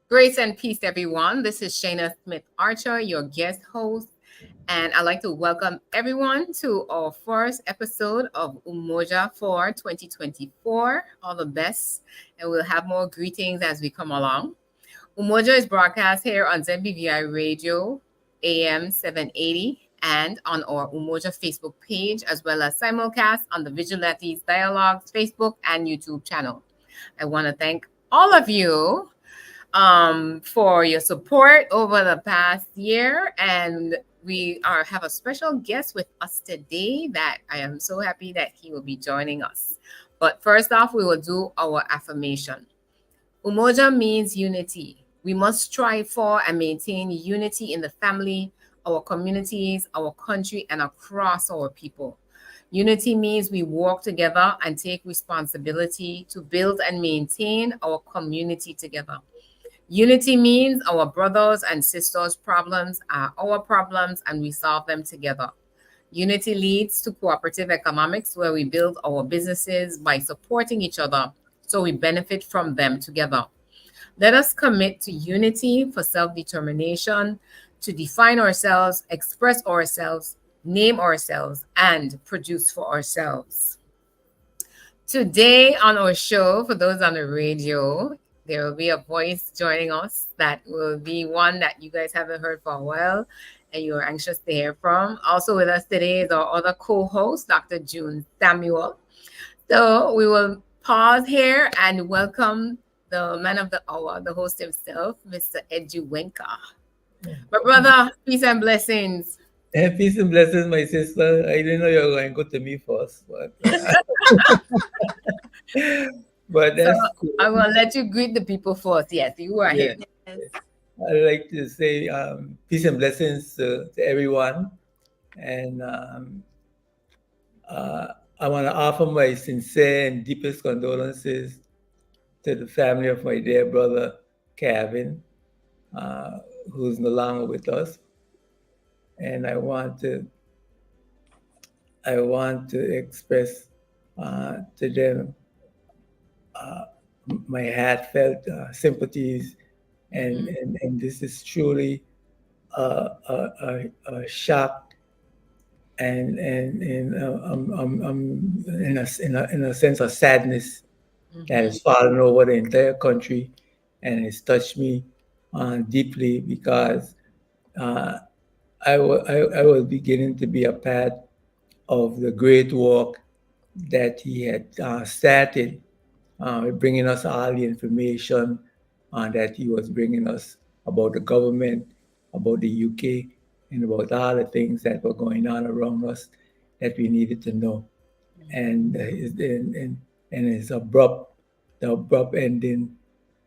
Grace and peace, everyone. This is Shaina Archer, your guest host, and I'd like to welcome everyone to our first episode of Umoja for 2024. All the best, and we'll have more greetings as we come along. Umoja is broadcast here on ZBVI Radio, AM 780, and on our Umoja Facebook page, as well as simulcast on the Vigilantes Dialogues Facebook and YouTube channel. I want to thank all of you for your support over the past year. And we have a special guest with us today that I am so happy that he will be joining us. But first off, we will do our affirmation. Umoja means unity. We must strive for and maintain unity in the family, our communities, our country, and across our people. Unity means we work together and take responsibility to build and maintain our community together. Unity means our brothers and sisters' problems are our problems and we solve them together. Unity leads to cooperative economics where we build our businesses by supporting each other so we benefit from them together. Let us commit to unity for self-determination, to define ourselves, express ourselves, name ourselves, and produce for ourselves. Today on our show, for those on the radio, there will be a voice joining us that will be one that you guys haven't heard for a while and you're anxious to hear from. Also with us today is our other co-host, Dr. June Samuel. So we will pause here and welcome the man of the hour, the host himself, Mr. Edju En Ka. My brother, peace and blessings. Peace and blessings, my sister. I didn't know you were going to go to me first, but but that's cool. I will let you greet the people first. Yes, you are here. Yes. I'd like to say peace and blessings to everyone. And I want to offer my sincere and deepest condolences to the family of my dear brother, Kevin, who's no longer with us. And I want to express to them my heartfelt sympathies, and this is truly a shock, and in a sense of sadness that has fallen over the entire country, and it's touched me deeply because I was beginning to be a part of the great work that he had started, bringing us all the information that he was bringing us about the government, about the UK, and about all the things that were going on around us that we needed to know. And his abrupt ending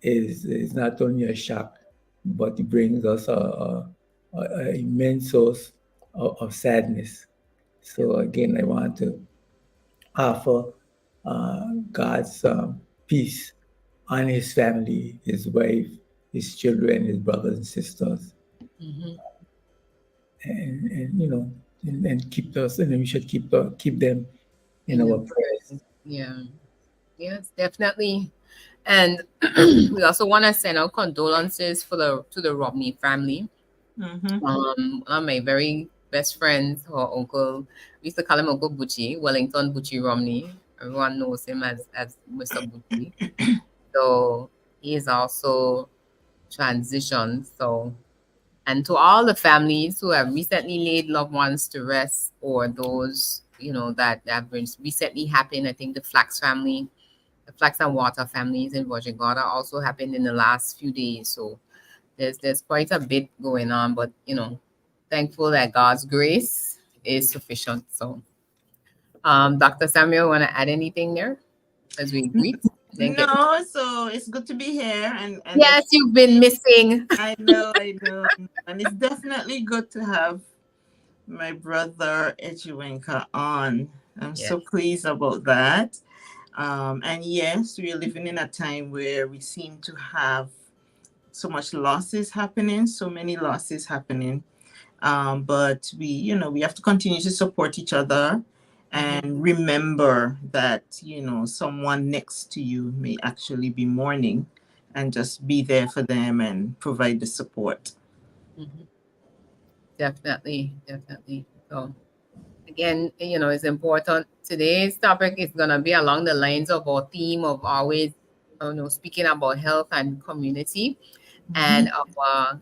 is not only a shock, but it brings us a immense source of sadness. So again, I want to offer God's peace on his family, his wife, his children, his brothers and sisters, and keep us, and we should keep them in our prayers. Yeah, yes, definitely. And we also want to send out condolences to the Romney family. One of my very best friends, her uncle, we used to call him Uncle Bucci, Wellington Bucci Romney. Everyone knows him as Mr. Bucci. So he is also transitioned. So, and to all the families who have recently laid loved ones to rest, or those that have been recently happened. I think the Flax family, the Flax and Water families in Virgin Gorda also happened in the last few days. So there's quite a bit going on, but thankful that God's grace is sufficient. So, Dr. Samuel, want to add anything there as we greet? No, so it's good to be here, and yes, you've been missing. I know, and it's definitely good to have my brother Edju En Ka on. I'm so pleased about that. And yes, we're living in a time where we seem to have so much losses happening, so many losses happening. But we have to continue to support each other and remember that, someone next to you may actually be mourning. and just be there for them and provide the support. Mhm. Definitely, definitely. So again, it's important. Today's topic is gonna be along the lines of our theme of always, speaking about health and community. And Mhm. our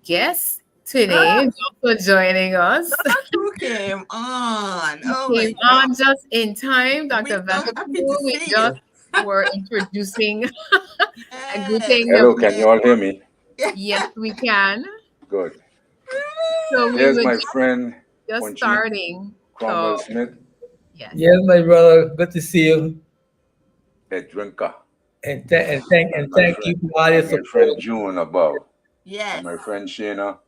guest today Ah, is also joining us. who came on? He Oh came my God. on just in time, We're Dr. so happy to Vanterpool. We see just you. were introducing and Yes, greeting the Hello, can people. you all hear me? yes. Yes, we can. Good. So we Here's were my just, friend just Punchy starting. Cromwell So Smith yes. Yes, my brother. Good to see you. Edju En Ka, And thank you for all your and my friend support. June above, and Yes. my friend Shaina.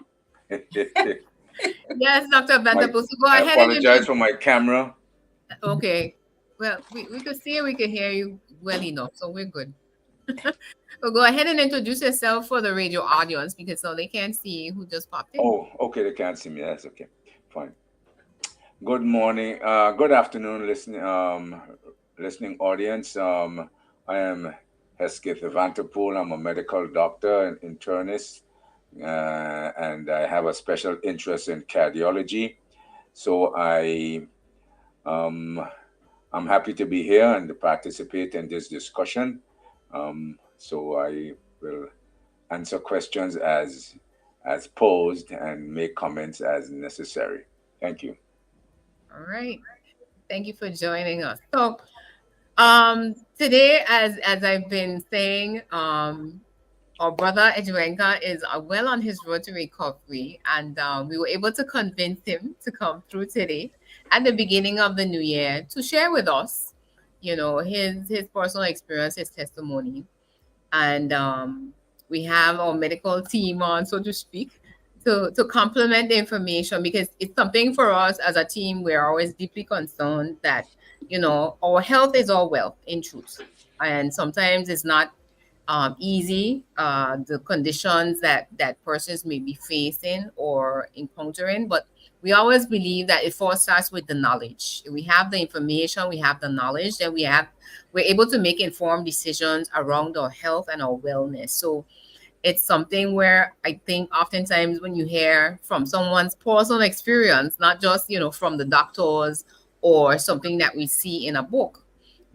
Yes, Dr. my, Vanterpool. So go I ahead and apologize introduce. for my camera. Okay. Well, we could see you, we could hear you well enough, so we're good. So go ahead and introduce yourself for the radio audience because so they can't see who just popped in. Oh, okay, they can't see me. That's okay. Fine. Good morning. Good afternoon, listening audience. I am Hezkith Vanterpool. I'm a medical doctor and internist, and I have a special interest in cardiology. So um, I'm happy to be here and to participate in this discussion. So I will answer questions as posed and make comments as necessary. Thank you. All right. Thank you for joining us. So today, as I've been saying, our brother Edju En Ka is well on his road to recovery, and we were able to convince him to come through today at the beginning of the new year to share with us, his personal experience, his testimony, and we have our medical team on, so to speak, to complement the information because it's something for us as a team. We're always deeply concerned that our health is our wealth in truth, and sometimes it's not easy, the conditions that persons may be facing or encountering, but we always believe that it first starts with the knowledge. We have the information, we have the knowledge, then we're able to make informed decisions around our health and our wellness. So it's something where I think oftentimes when you hear from someone's personal experience, not just, from the doctors or something that we see in a book,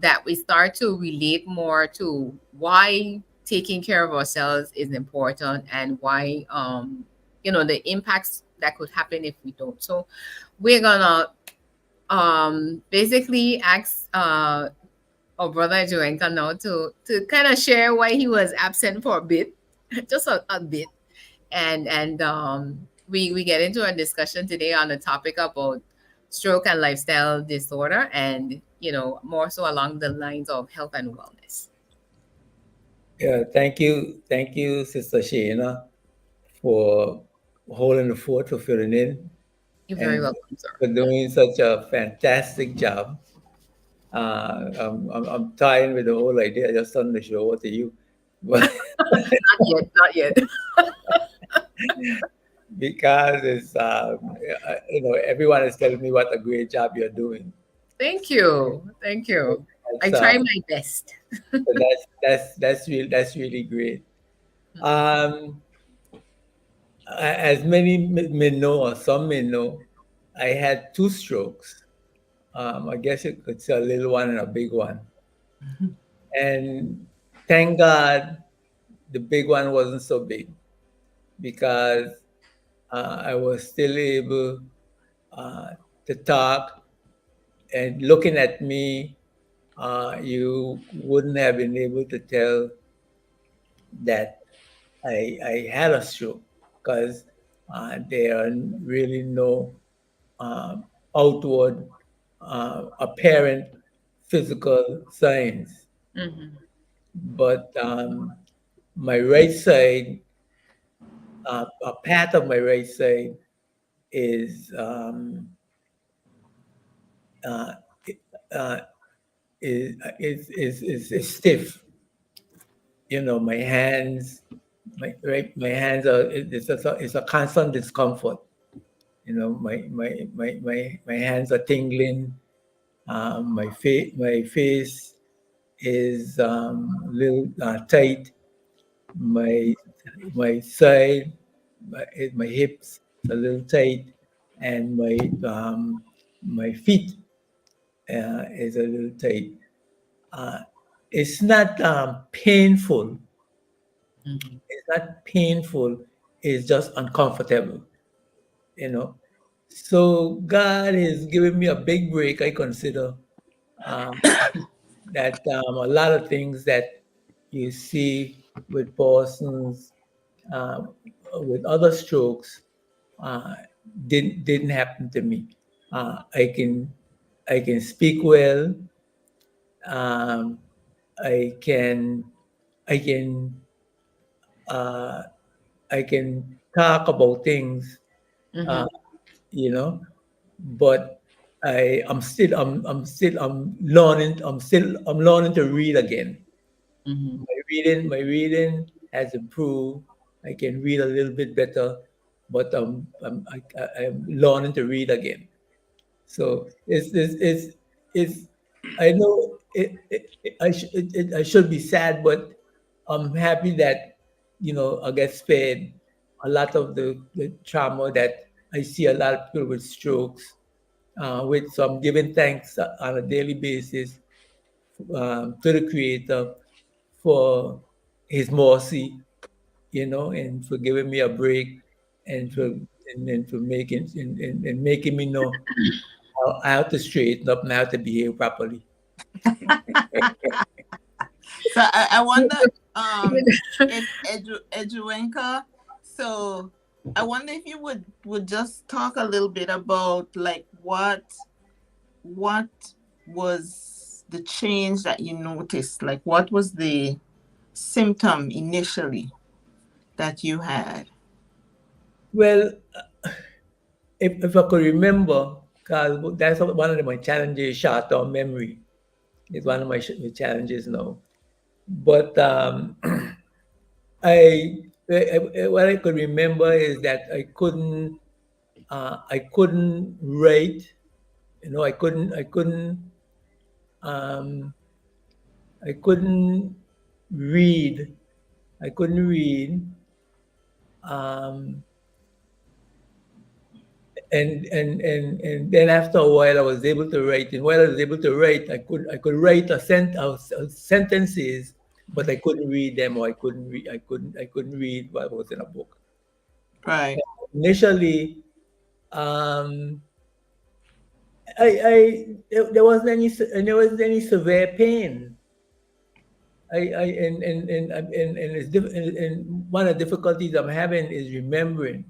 that we start to relate more to why taking care of ourselves is important and why, the impacts that could happen if we don't. So we're gonna basically ask our brother Joenka now to kind of share why he was absent for a bit, just a bit, and we get into a discussion today on the topic about stroke and lifestyle disorder, and more so along the lines of health and wellness. Yeah, thank you, Sister Sheena, for holding the fort, for filling in, You're very and welcome, sir. for doing such a fantastic job. I'm tired with the whole idea. I just turned the show over to you, but Not yet, not yet. because everyone is telling me what a great job you're doing. Thank you, thank you. I That's try my best. that's really great. Um, as many may know, or some may know, I had two strokes. I guess you could say a little one and a big one. And thank God the big one wasn't so big because I was still able uh, to talk. And looking at me, you wouldn't have been able to tell that I had a stroke because there are really no um, outward apparent physical signs. Hmm. But my right side, a part of my right side is uh, uh, is stiff. My hands, my hands are it's a constant discomfort. My hands are tingling. My face is a little tight. My my side, my hips a little tight, and my feet is a little tight. Uh, it's not painful. Mhm. It's not painful. It's just uncomfortable. You know. So God is giving me a big break. I consider um, that a lot of things that you see with persons uh, with other strokes uh, didn't happen to me. I can speak well. Um, I can I can uh, I can talk about things, uh, Mhm. but I'm learning. I'm learning to read again. Mhm. My reading has improved. I can read a little bit better, but I'm learning to read again. So it's I know I should be sad, but I'm happy that I get spared a lot of the trauma that I see a lot of people with strokes, with some giving thanks on a daily basis to the Creator for His mercy, and for giving me a break, and for making me know I have to straighten up and I have to behave properly. So I wonder, if Eduenka, so I wonder if you would just talk a little bit about like what was the change that you noticed? Like what was the symptom initially that you had? Well, if I could remember, because that's one of my challenges, short-term memory is one of my challenges now. But what I could remember is that I couldn't write. Um, I couldn't read. I couldn't read. Um, and then after a while I was able to write. And while I was able to write, I could write sentences, but I couldn't read them, or I couldn't read what was in a book. Right, Initially, um, there wasn't any severe pain. I and and one of the difficulties I'm having is remembering.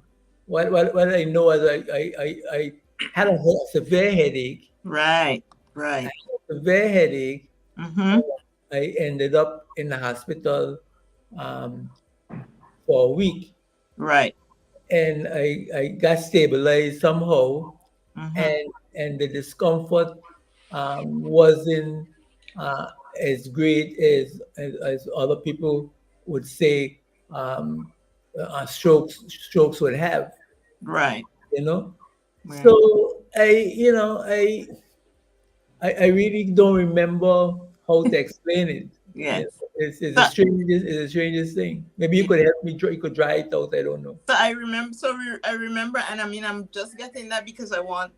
What I know is I had a severe headache. right, right. Severe headache. Mm-hmm. I ended up in the hospital um, for a week, Right. and I got stabilized somehow, Mm-hmm. and the discomfort wasn't uh, as great as other people would say um, strokes would have, Right. you know. So Right. I really don't remember how to explain it. You Yes. know, it's So the strangest thing. Maybe you yeah. could help me. You could dry it out. I don't know. So I remember. I remember, and I mean, I'm just getting that because I want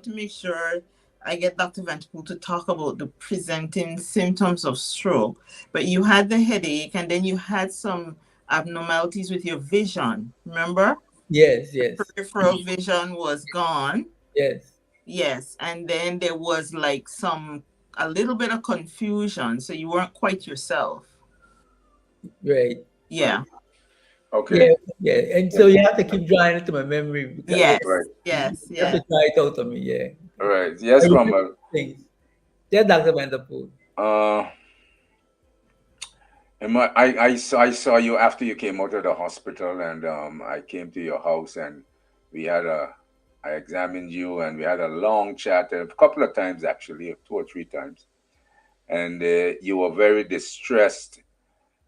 to make sure I get Dr. Vanterpool to talk about the presenting symptoms of stroke. But you had the headache, and then you had some abnormalities with your vision. Remember, Yes, yes, peripheral vision was gone. yes, Yes, and then there was like a little bit of confusion, so you weren't quite yourself. right. Yeah. Okay. Yeah, yeah. And so you have to keep drawing it to my memory. Because, yeah, Yes. Right. Yes. you have to Yes. try it out on me. Yeah, All right. I Yes, remember Mama. things. Yeah, Doctor Vanderpool. Uh, I saw you after you came out of the hospital, and I came to your house, and we had a I examined you, and we had a long chat, a couple of times actually, 2 or 3 times, and you were very distressed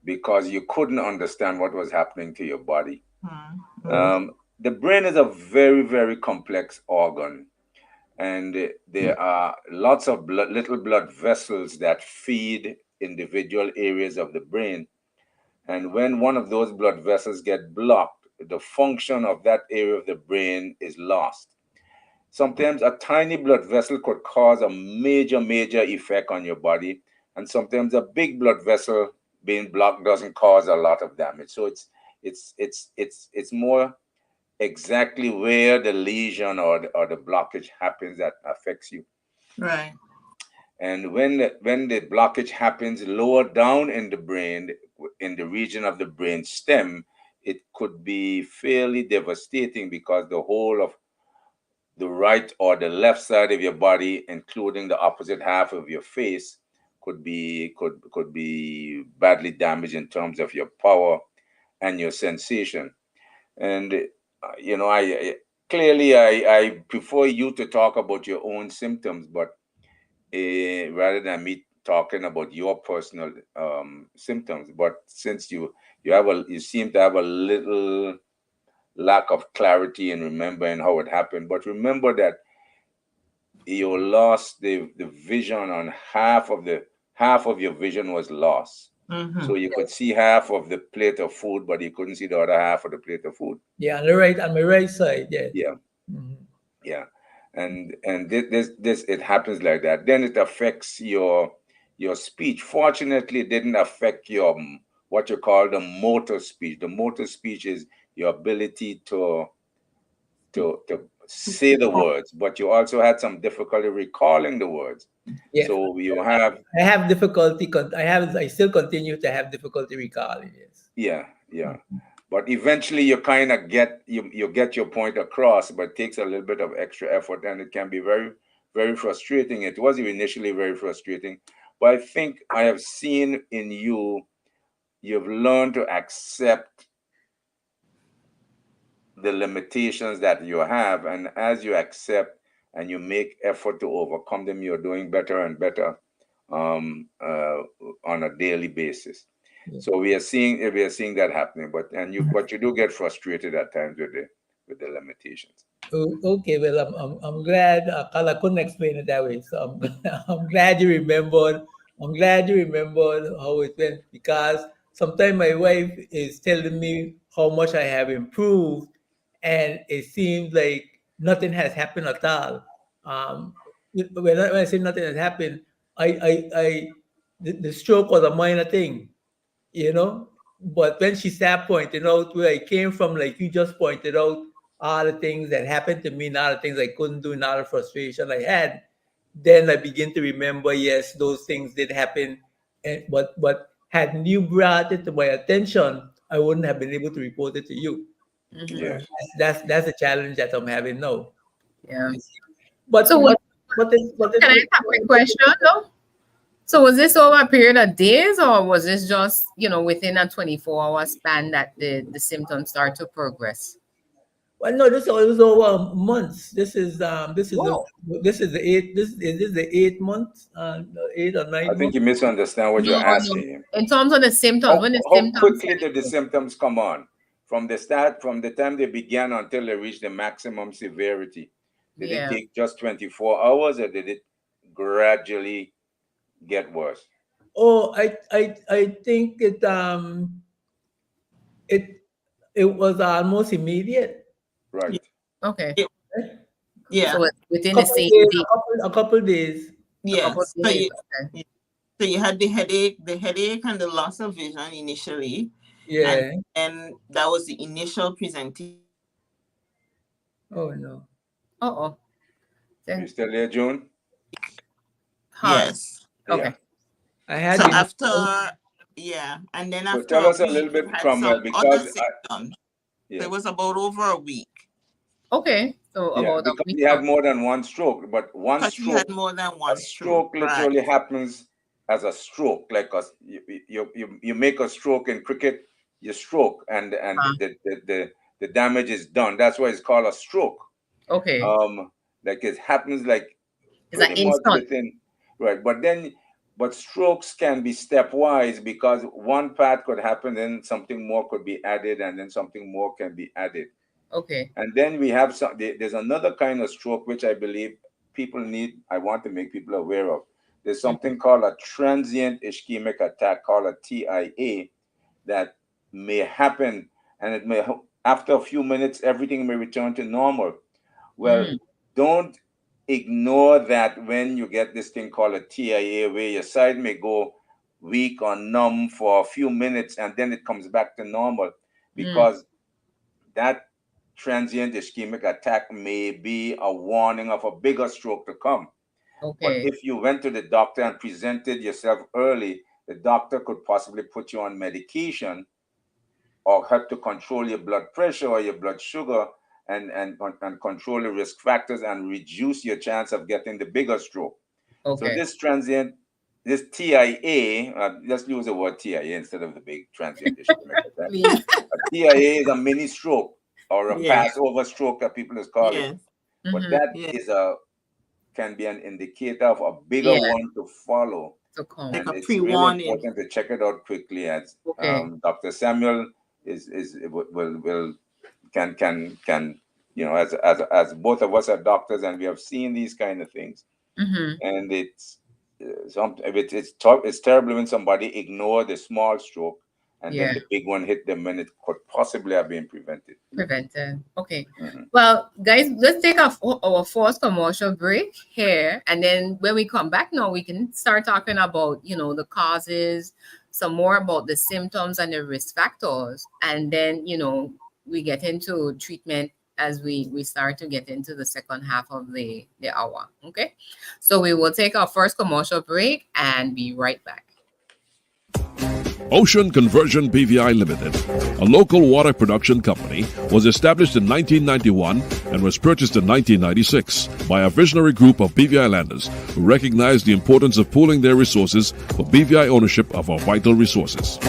because you couldn't understand what was happening to your body. Mm-hmm. Mm. The brain is a very, very complex organ, and there are lots of little blood vessels that feed individual areas of the brain. And when one of those blood vessels get blocked, the function of that area of the brain is lost. Sometimes a tiny blood vessel could cause a major effect on your body, and sometimes a big blood vessel being blocked doesn't cause a lot of damage. So it's more exactly where the lesion or the blockage happens that affects you. Right. And when the blockage happens lower down in the brain, in the region of the brain stem, it could be fairly devastating because the whole of the right or the left side of your body, including the opposite half of your face, could be badly damaged in terms of your power and your sensation. And I clearly I prefer you to talk about your own symptoms, but rather than me talking about your personal symptoms. But since you seem to have a little lack of clarity in remembering how it happened. But remember that you lost the vision on half of your vision was lost. Mm-hmm. So you could see half of the plate of food, but you couldn't see the other half of the plate of food. Yeah, on my right side, yes. Yeah, Mhm. yeah. And this it happens like that. Then it affects your speech. Fortunately, it didn't affect your what you call the motor speech. The motor speech is your ability to say the words, but you also had some difficulty recalling the words. Yeah, So you have, I have difficulty. I still continue to have difficulty recalling. Yes. yeah, yeah. But eventually you kind of you get your point across, but it takes a little bit of extra effort, and it can be very frustrating. It was initially very frustrating, but I think I have seen in you've learned to accept the limitations that you have, and as you accept and you make effort to overcome them, you're doing better and better on a daily basis. Yeah. So we are seeing that happening, but you do get frustrated at times with the limitations. Okay, well, I'm glad. Carla couldn't explain it that way, so I'm I'm glad you remembered. I'm glad you remembered how it went because sometimes my wife is telling me how much I have improved, and it seems like nothing has happened at all. Um, when I say nothing has happened, the stroke was a minor thing, you know. But when she started pointing out where I came from, like you just pointed out, all the things that happened to me, and all the things I couldn't do, and all the frustration I had, then I begin to remember, yes, those things did happen. But had you brought it to my attention, I wouldn't have been able to report it to you. Mhm. Right. Yes. That's a challenge that I'm having now. Yeah. You see. But So, can I it, ask a quick question though? So, was this over a period of days, or was this just within a 24-hour span that the symptoms start to progress? well, no, this was over months. Whoa. This is the eighth. This is the 8 month, 8 or I 9 month. think you misunderstand what you're No, no. asking. In terms of the symptoms, How, when the how symptoms quickly did the symptoms come on? From the time they began until they reached the maximum severity? Did it yeah. take just 24 hours, or did it gradually get worse? Oh, I think it it was almost immediate. Right. Okay. Yeah. Eh? Yeah. So it's within the Couple same days, day, a couple days. a couple of Yes. So days. you, Okay. so you had the headache and the loss of vision initially, and Yeah. then that was the initial presentation. Oh no. Uh-oh. You Then, still there, June? huh. Yes. Yeah. Okay. I So had the after, yeah, and then So after tell a us a week, little you bit had from some other because symptoms. So yeah, it was about over a week Okay. So yeah, about a because week he had of more than one stroke, but one because he had stroke, more than a one stroke. stroke Right. literally happens as a stroke. Like you make a stroke in cricket, you stroke, and uh, the damage is done. That's why it's called a stroke. okay. Um, like it happens like It's an pretty much instant. within, right. But strokes can be stepwise because one part could happen, then something more could be added, and then something more can be added. Okay. And then we have there's another kind of stroke which I believe I want to make people aware of. there's something called a transient ischemic attack, called a TIA, that may happen, and it may, after a few minutes, everything may return to normal. Well, don't ignore that when you get this thing called a TIA, where your side may go weak or numb for a few minutes and then it comes back to normal, because that transient ischemic attack may be a warning of a bigger stroke to come. But Okay. if you went to the doctor and presented yourself early, the doctor could possibly put you on medication or help to control your blood pressure or your blood sugar, and control the risk factors and reduce your chance of getting the bigger stroke. So Okay. this transient, this TIA, let's use the word TIA instead of the big transient ischemic attack. Please. A TIA is a mini stroke or a Yes. Passover stroke that people is calling. Yes. But that Yes. is can be an indicator of a bigger Yeah. one to follow. To come. Like And a it's really pre-warning. important to check it out quickly. As Okay. Dr. Samuel will can as both of us are doctors and we have seen these kind of things, and it's it's terrible when somebody ignore the small stroke and then Yeah. the big one hit them when it could possibly have been prevented. Prevented. Okay. Mhm. Well, guys, let's take our first commercial break here, and then when we come back now, we can start talking about the causes, some more about the symptoms and the risk factors, and then we get into treatment as we start to get into the second half of the hour. Okay, so we will take our first commercial break and be right back. Ocean Conversion BVI Limited, a local water production company, was established in 1991 and was purchased in 1996 by a visionary group of BVI landers who recognized the importance of pooling their resources for BVI ownership of our vital resources.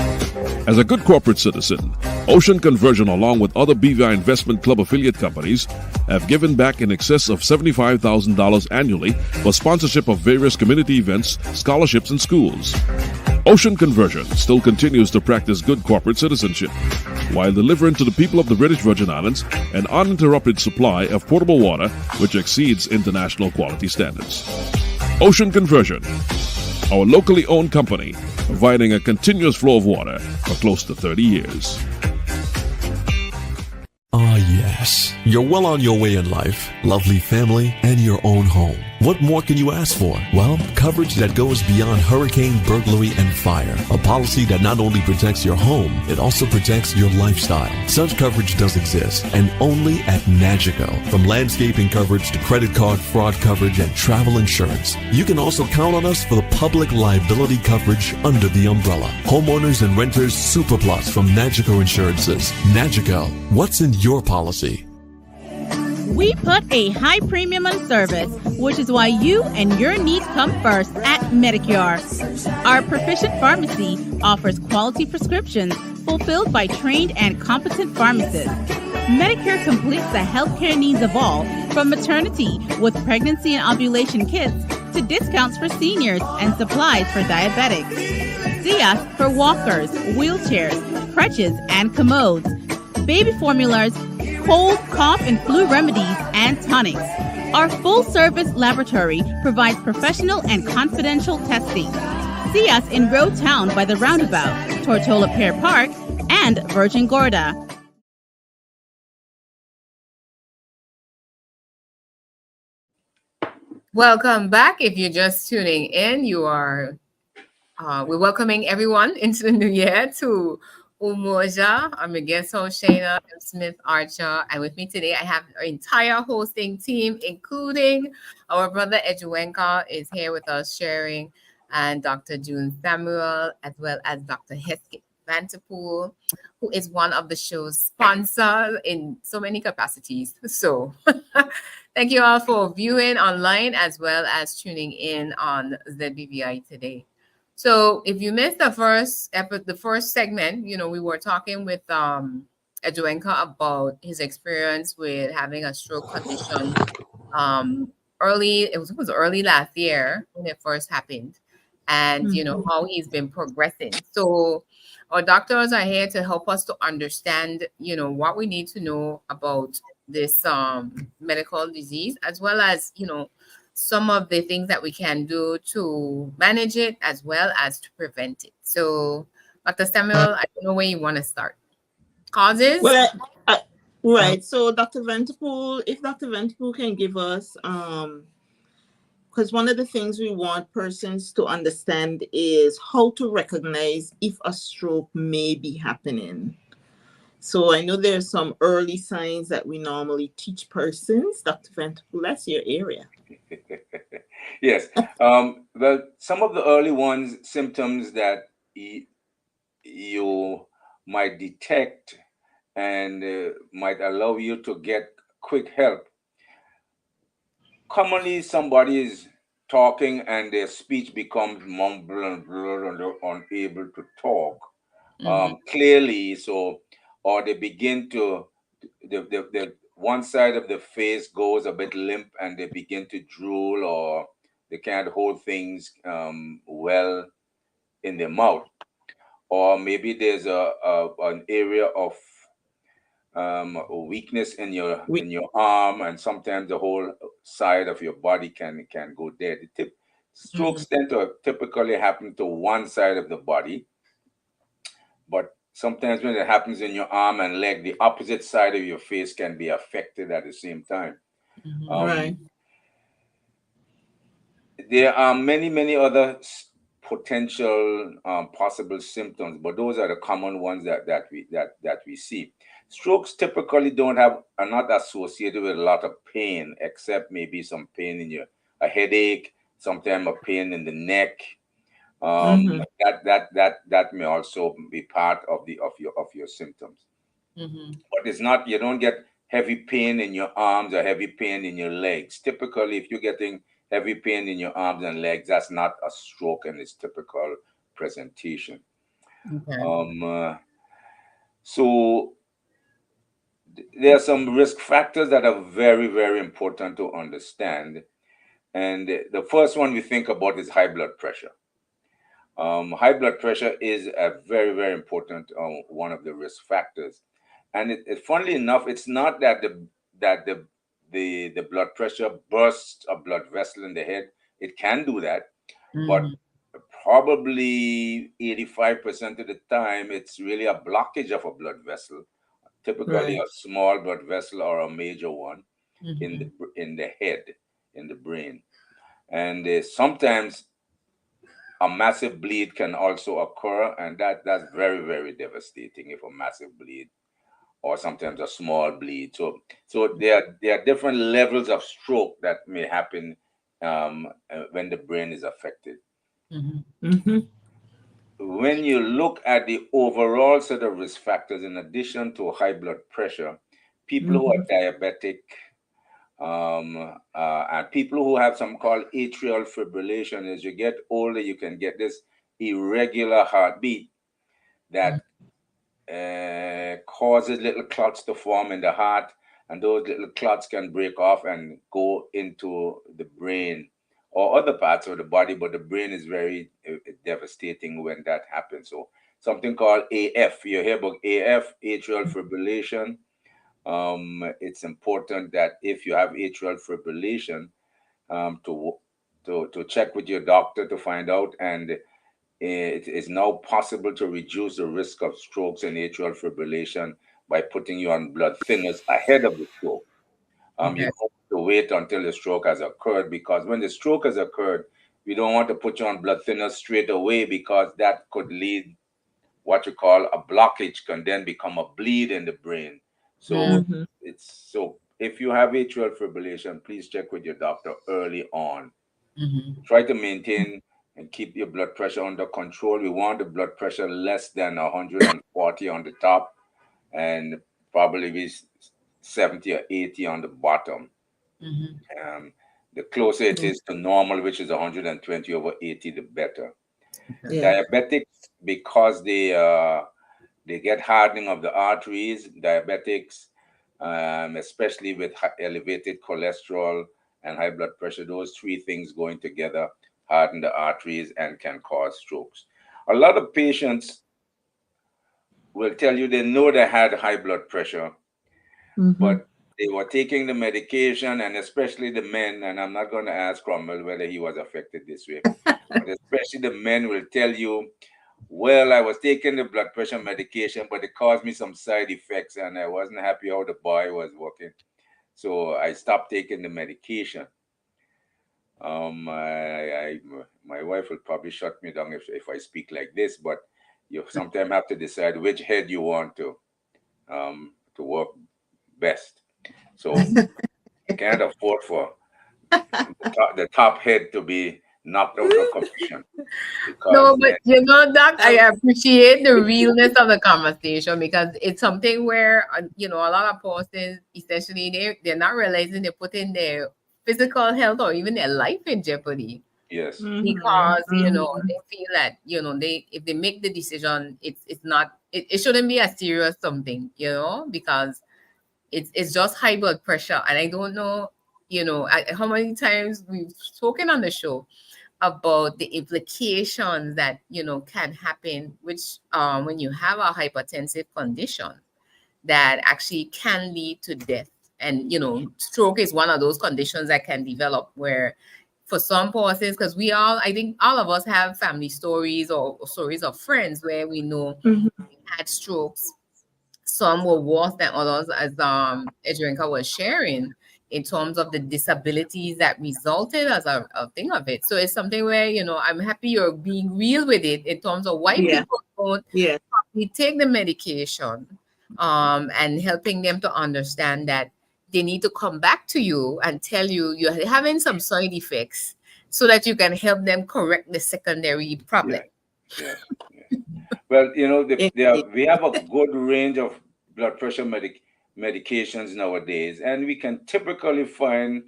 As a good corporate citizen, Ocean Conversion, along with other BVI Investment Club affiliate companies, have given back in excess of $75,000 annually for sponsorship of various community events, scholarships, and schools. Ocean Conversion still continues to practice good corporate citizenship while delivering to the people of the British Virgin Islands an uninterrupted supply of potable water which exceeds international quality standards. Ocean Conversion, our locally owned company, providing a continuous flow of water for close to 30 years. Ah, yes. You're well on your way in life, lovely family, and your own home. What more can you ask for? Well, coverage that goes beyond hurricane, burglary, and fire. A policy that not only protects your home, it also protects your lifestyle. Such coverage does exist, and only at Nagico. From landscaping coverage to credit card fraud coverage and travel insurance. You can also count on us for the public liability coverage under the umbrella. Homeowners and renters Super Plus from Nagico Insurances. Nagico, what's in your policy? We put a high premium on service, which is why you and your needs come first at Medicure. Our proficient pharmacy offers quality prescriptions fulfilled by trained and competent pharmacists. Medicure completes the healthcare needs of all, from maternity with pregnancy and ovulation kits to discounts for seniors and supplies for diabetics. See us for walkers, wheelchairs, crutches, and commodes, baby formulas, cold, cough, and flu remedies, and tonics. Our full-service laboratory provides professional and confidential testing. See us in Road Town by the Roundabout, Tortola Pear Park, and Virgin Gorda. Welcome back. If you're just tuning in, we're welcoming everyone into the new year to Umoja. I'm your guest host, Shaina M. Smith Archer, and with me today I have our entire hosting team, including our brother Edju En Ka is here with us sharing, and Dr. June Samuel, as well as Dr. Hezkith Vanterpool, who is one of the show's sponsors in so many capacities. So thank you all for viewing online as well as tuning in on ZBVI today. So if you missed the first segment, we were talking with Edju En Ka about his experience with having a stroke condition. It was early last year when it first happened, and how he's been progressing. So our doctors are here to help us to understand, what we need to know about this medical disease, as well as some of the things that we can do to manage it as well as to prevent it. So, Dr. Samuel, I don't know where you want to start. Causes? Well, right. So, Dr. Vanterpool, if Dr. Vanterpool can give us, because one of the things we want persons to understand is how to recognize if a stroke may be happening. So I know there's some early signs that we normally teach persons. Dr. Vanterpool, that's your area. Yes. Well, some of the early symptoms that you might detect and might allow you to get quick help. Commonly, somebody is talking and their speech becomes mumbled and blurred and they're unable to talk clearly. So, or they begin to, the one side of the face goes a bit limp and they begin to drool, or they can't hold things well in their mouth. Or maybe there's an area of weakness in your arm, and sometimes the whole side of your body can go dead. Strokes tend to typically happen to one side of the body, but sometimes when it happens in your arm and leg, the opposite side of your face can be affected at the same time. Right. There are many other potential possible symptoms, but those are the common ones that we see. Strokes typically are not associated with a lot of pain, except maybe some pain in a headache, sometimes a pain in the neck. That may also be part of your symptoms. But it's not, you don't get heavy pain in your arms or heavy pain in your legs. Typically, if you're getting heavy pain in your arms and legs, that's not a stroke in its typical presentation. So there are some risk factors that are very important to understand. And the first one we think about is high blood pressure. High blood pressure is a very important one of the risk factors. And funnily enough, it's not that the blood pressure bursts a blood vessel in the head. It can do that, but probably 85% of the time, it's really a blockage of a blood vessel, typically a small blood vessel or a major one in the head, in the brain. And sometimes a massive bleed can also occur, and that's very devastating if a massive bleed, or sometimes a small bleed. So there are different levels of stroke that may happen when the brain is affected. When you look at the overall set of risk factors, in addition to high blood pressure, people who are diabetic, and people who have something called atrial fibrillation. As you get older, you can get this irregular heartbeat that causes little clots to form in the heart, and those little clots can break off and go into the brain or other parts of the body, but the brain is very devastating when that happens. So something called AF, you hear about AF, atrial fibrillation. It's important that if you have atrial fibrillation, to check with your doctor to find out, and it is now possible to reduce the risk of strokes and atrial fibrillation by putting you on blood thinners ahead of the stroke. You don't have to wait until the stroke has occurred, because when the stroke has occurred, we don't want to put you on blood thinners straight away, because that could lead, what you call a blockage can then become a bleed in the brain. So if you have atrial fibrillation, please check with your doctor early on. Try to maintain and keep your blood pressure under control. We want the blood pressure less than 140 on the top, and probably be 70 or 80 on the bottom. The closer it is to normal, which is 120 over 80, the better. Diabetics, because they get hardening of the arteries. Diabetics, especially with elevated cholesterol and high blood pressure, those three things going together harden the arteries and can cause strokes. A lot of patients will tell you they know they had high blood pressure, but they were taking the medication, and especially the men, and I'm not going to ask Cromwell whether he was affected this way, but especially the men will tell you, well, I was taking the blood pressure medication, but it caused me some side effects, and I wasn't happy how the boy was working. So I stopped taking the medication. My wife will probably shut me down if I speak like this, but you sometimes have to decide which head you want to work best. So you can't afford for the top head to be knocked out of commission No, because but then, you know, Doc, I appreciate the realness of the conversation because it's something where, a lot of persons, essentially, they're not realizing they're putting their physical health or even their life in jeopardy yes, because, they feel that, they if they make the decision, it's not, it shouldn't be a serious something, because it's just high blood pressure. And I don't know, how many times we've spoken on the show about the implications that can happen which when you have a hypertensive condition that actually can lead to death. And stroke is one of those conditions that can develop where for some persons, because I think all of us have family stories or stories of friends where we know had strokes. Some were worse than others, as Edju En Ka was sharing, in terms of the disabilities that resulted as a thing of it. So it's something where, I'm happy you're being real with it in terms of why people don't we take the medication, and helping them to understand that they need to come back to you and tell you you're having some side effects so that you can help them correct the secondary problem. yes. Well, we have a good range of blood pressure medications nowadays, and we can typically find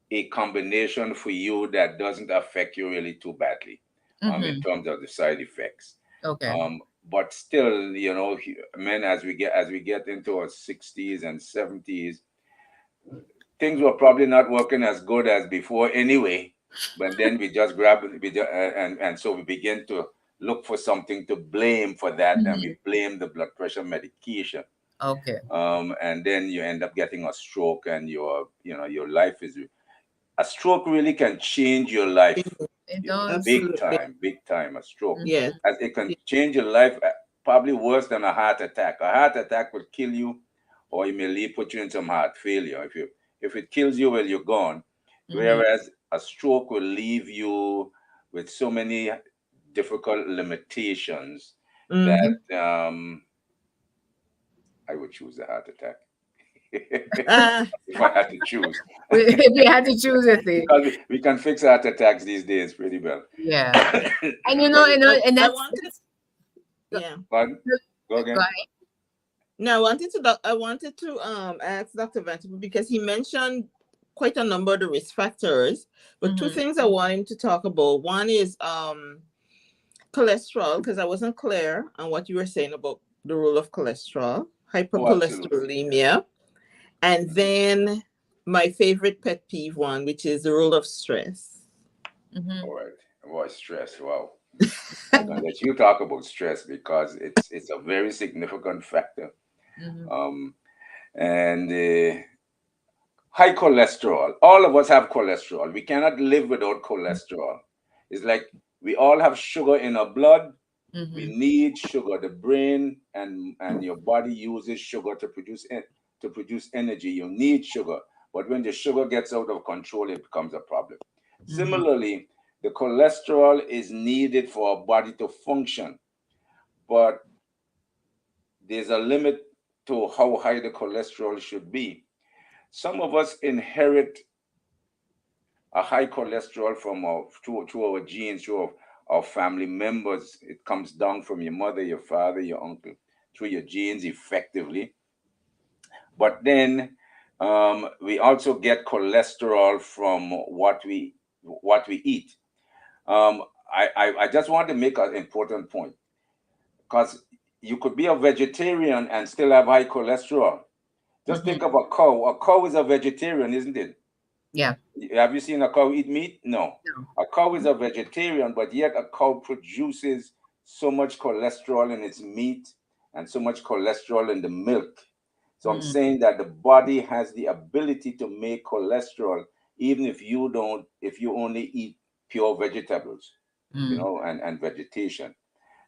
a combination for you that doesn't affect you really too badly, in terms of the side effects. Okay. But still, men, as we get into our 60s and 70s, things were probably not working as good as before anyway. But then we just grab it, and so we begin to look for something to blame for that, and we blame the blood pressure medication. Okay. And then you end up getting a stroke, and your life is a stroke really can change your life. It does. Big time, a stroke. Yes. As it can change your life, probably worse than a heart attack. A heart attack will kill you, or it may put you in some heart failure. If it kills you, well, you're gone. Whereas a stroke will leave you with so many difficult limitations that I would choose a heart attack. If I had to choose. If we had to choose a thing. Because we can fix heart attacks these days pretty well. Yeah. And and that's Pardon? Go again. Go ahead. No, I wanted to ask Dr. Vanterpool because he mentioned quite a number of the risk factors, but two things I want him to talk about. One is cholesterol, because I wasn't clear on what you were saying about the role of cholesterol, hypercholesterolemia, and then my favorite pet peeve one, which is the role of stress. All right. Boy, stress. Wow. I'm gonna let you talk about stress because it's a very significant factor. And high cholesterol. All of us have cholesterol. We cannot live without cholesterol. It's like we all have sugar in our blood. We need sugar. The brain and your body uses sugar to produce energy. You need sugar. But when the sugar gets out of control, it becomes a problem. Similarly, the cholesterol is needed for our body to function. But there's a limit to how high the cholesterol should be. Some of us inherit a high cholesterol from through our genes, through our family members. It comes down from your mother, your father, your uncle, through your genes effectively. But then we also get cholesterol from what we eat. I just want to make an important point, because you could be a vegetarian and still have high cholesterol. Just think of a cow. A cow is a vegetarian, isn't it? Yeah. Have you seen a cow eat meat? No. A cow is a vegetarian, but yet a cow produces so much cholesterol in its meat and so much cholesterol in the milk So I'm saying that the body has the ability to make cholesterol even if you only eat pure vegetables, and vegetation.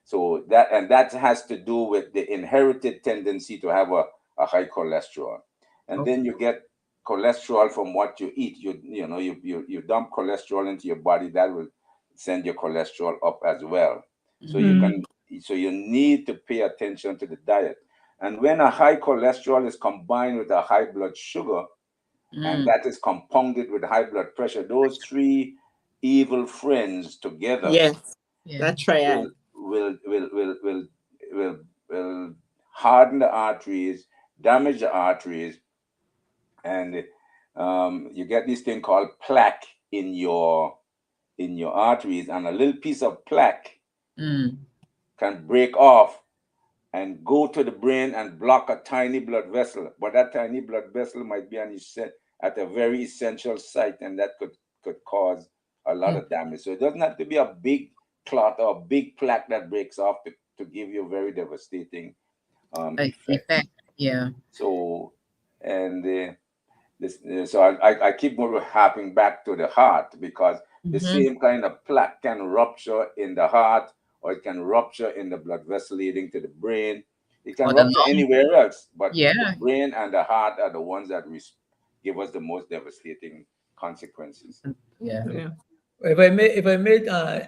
So that has to do with the inherited tendency to have a high cholesterol. And then you get cholesterol from what you eat. You dump cholesterol into your body, that will send your cholesterol up as well. So you need to pay attention to the diet. And when a high cholesterol is combined with a high blood sugar, and that is compounded with high blood pressure, those three evil friends together Yes, that triad. will harden the arteries, damage the arteries, and you get this thing called plaque in your arteries, and a little piece of plaque can break off and go to the brain and block a tiny blood vessel. But that tiny blood vessel might be at a very essential site, and that could cause a lot of damage. So it doesn't have to be a big clot or a big plaque that breaks off to give you a very devastating effect. Yeah. So, and so I keep harping back to the heart, because the same kind of plaque can rupture in the heart, or it can rupture in the blood vessel leading to the brain. It can rupture anywhere else, but the brain and the heart are the ones that give us the most devastating consequences. Yeah. If I may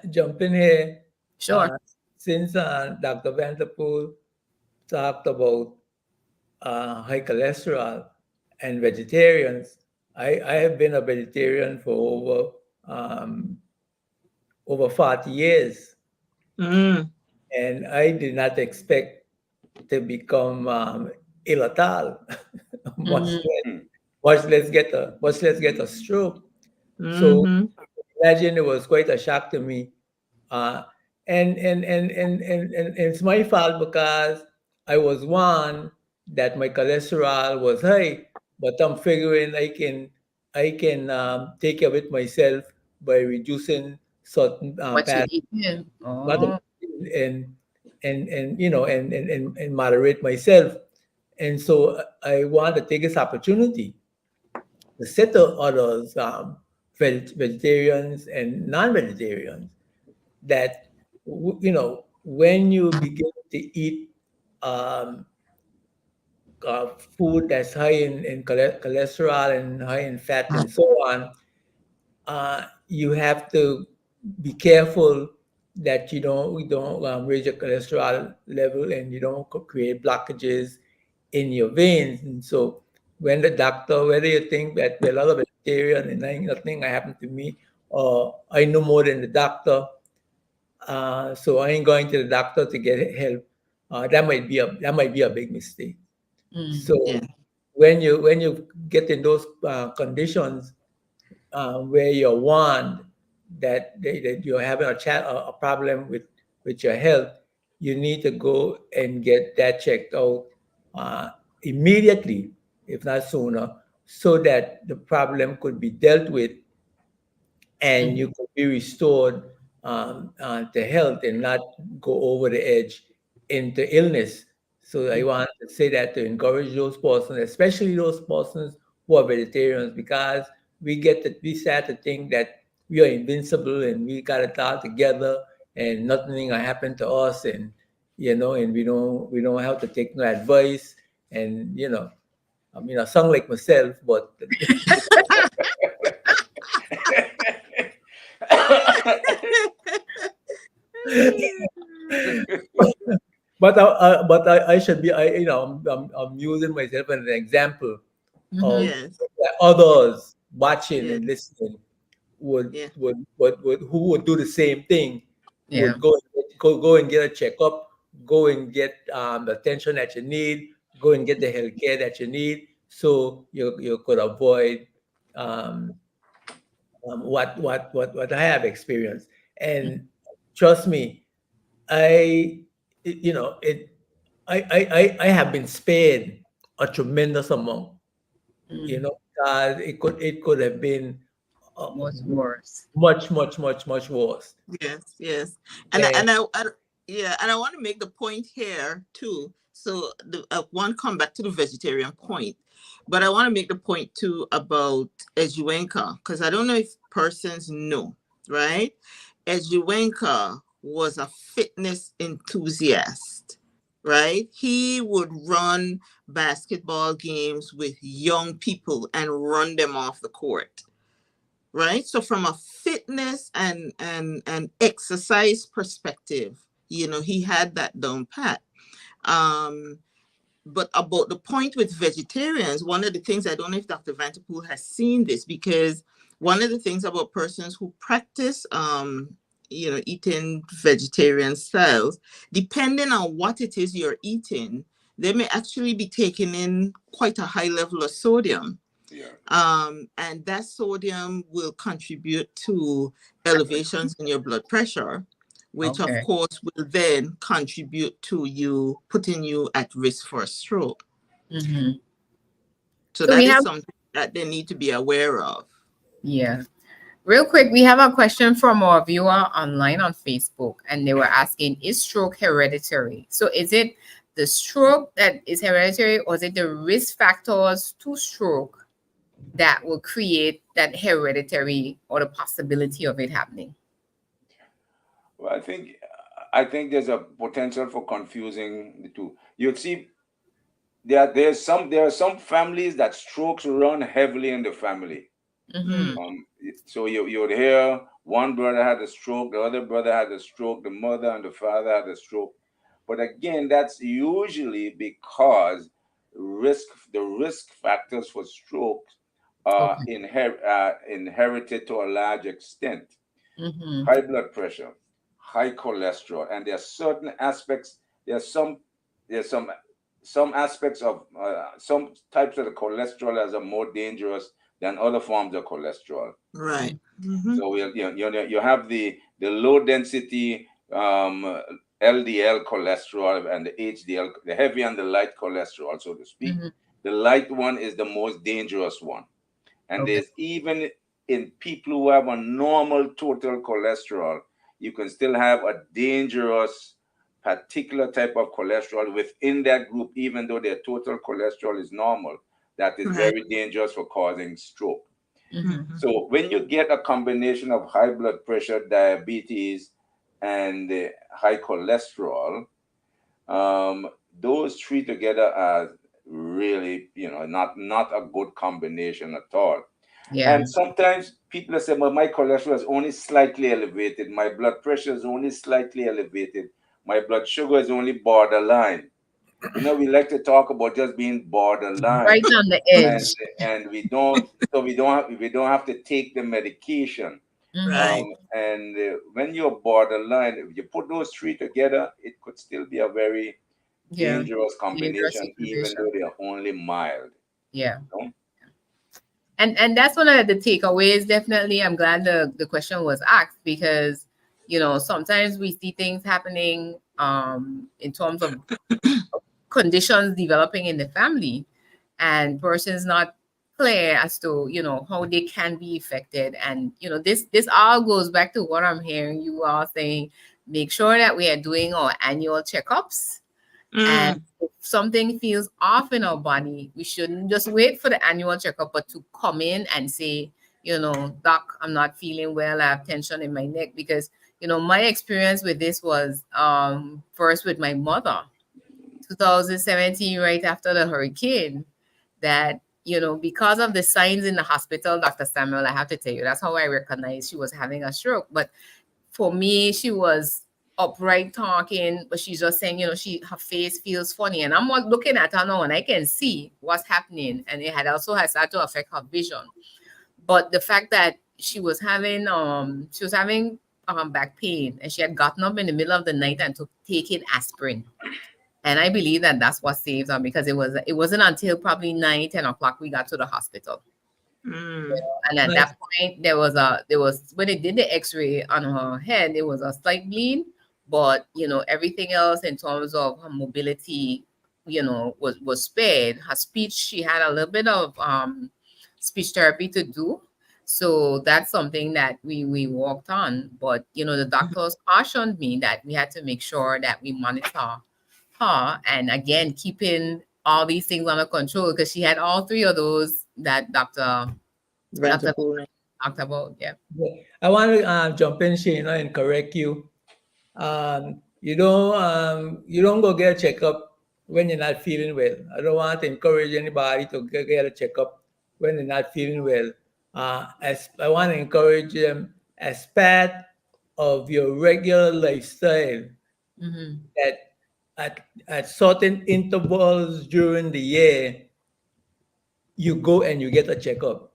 jump in here, Sure. Since Dr. Vanterpool talked about high cholesterol and vegetarians, I have been a vegetarian for over 40 years. And I did not expect to become ill at all, much less get a stroke. So imagine, it was quite a shock to me, and it's my fault because I was one that my cholesterol was high, but I'm figuring I can take care of it myself by reducing certain What you fat, eat? Yeah. what I'm Oh. eating, and moderate myself. And so I want to take this opportunity to say to others, vegetarians and non-vegetarians, that when you begin to eat um, food that's high in cholesterol and high in fat and so on, you have to be careful that you don't raise your cholesterol level, and you don't create blockages in your veins. And so when the doctor, whether you think that there are a lot of vegetarian and nothing happened to me, or I know more than the doctor, so I ain't going to the doctor to get help. That might be a big mistake. So Yeah. when you get in those conditions where you're warned that you're having a problem with your health, you need to go and get that checked out uh, immediately, if not sooner, so that the problem could be dealt with and you could be restored to health and not go over the edge into illness. So I want to say that to encourage those persons, especially those persons who are vegetarians, because we start to think that we are invincible and we got it all together and nothing will happen to us, and we don't have to take no advice, and I mean, I sound like myself, but but I should be, I'm using myself as an example of Yes. others watching Yes. and listening would Yeah. who would do the same thing, Yeah. would go and get a checkup, go and get the attention that you need, go and get the health care that you need, so you could avoid um, what I have experienced. And trust me, I it, you know it I have been spared a tremendous amount, because it could have been What's worse? much worse. Yes, yes. And And yeah, and I want to make the point here too. So one come back to the vegetarian point, but I want to make the point too about Edju En Ka, because I don't know if persons know, right? Edju En Ka was a fitness enthusiast, right? He would run basketball games with young people and run them off the court, right? So from a fitness and exercise perspective, he had that down pat. Um, but about the point with vegetarians, one of the things, I don't know if Dr. Vanterpool has seen this, because one of the things about persons who practice, eating vegetarian styles, depending on what it is you're eating, they may actually be taking in quite a high level of sodium. Yeah. And that sodium will contribute to elevations in your blood pressure, which of course will then contribute to you putting you at risk for a stroke. Mm-hmm. So that is something that they need to be aware of. Yeah. Real quick, we have a question from our viewer online on Facebook, and they were asking, is stroke hereditary? So is it the stroke that is hereditary, or is it the risk factors to stroke that will create that hereditary or the possibility of it happening? Well, I think there's a potential for confusing the two. You'll see there are some families that strokes run heavily in the family. Mm-hmm. So you would hear one brother had a stroke, the other brother had a stroke, the mother and the father had a stroke. But again, that's usually because the risk factors for strokes are inherited to a large extent. Mm-hmm. High blood pressure, high cholesterol, and there are certain aspects. There's some aspects of some types of the cholesterol that are more dangerous than other forms of cholesterol. Right. Mm-hmm. So you have the low density LDL cholesterol and the HDL, the heavy and the light cholesterol, so to speak. Mm-hmm. The light one is the most dangerous one. And there's even in people who have a normal total cholesterol, you can still have a dangerous particular type of cholesterol within that group, even though their total cholesterol is normal. That is very dangerous for causing stroke. Mm-hmm. So when you get a combination of high blood pressure, diabetes, and high cholesterol, those three together are really, not a good combination at all. Yeah. And sometimes people say, well, my cholesterol is only slightly elevated. My blood pressure is only slightly elevated. My blood sugar is only borderline. We like to talk about just being borderline. Right on the edge. And we don't have to take the medication. Right. And when you're borderline, if you put those three together, it could still be a very dangerous combination, even though they are only mild. Yeah. And that's one of the takeaways. Definitely, I'm glad the question was asked, because sometimes we see things happening in terms of conditions developing in the family, and persons not clear as to how they can be affected. And this all goes back to what I'm hearing you all saying: make sure that we are doing our annual checkups. And if something feels off in our body, we shouldn't just wait for the annual checkup, but to come in and say, doc, I'm not feeling well, I have tension in my neck. Because my experience with this was first with my mother, 2017, right after the hurricane, that because of the signs in the hospital, Dr. Samuel, I have to tell you, that's how I recognized she was having a stroke. But for me, she was upright talking, but she's just saying, her face feels funny. And I'm looking at her now and I can see what's happening. And it had started to affect her vision. But the fact that she was having back pain, and she had gotten up in the middle of the night and taking aspirin. And I believe that that's what saved her, because it wasn't until probably 9-10 o'clock we got to the hospital. And at that point, there was when they did the X-ray on her head, it was a slight bleed, but everything else in terms of her mobility, was spared. Her speech, she had a little bit of speech therapy to do, so that's something that we worked on. But the doctors cautioned me that we had to make sure that we monitor her, and again keeping all these things under control, because she had all three of those that Dr. Vanterpool. talked about. Yeah. I want to jump in, Shaina, and correct you. You don't go get a checkup when you're not feeling well. I don't want to encourage anybody to get a checkup when they're not feeling well. As I want to encourage them as part of your regular lifestyle, that at certain intervals during the year, you go and you get a checkup.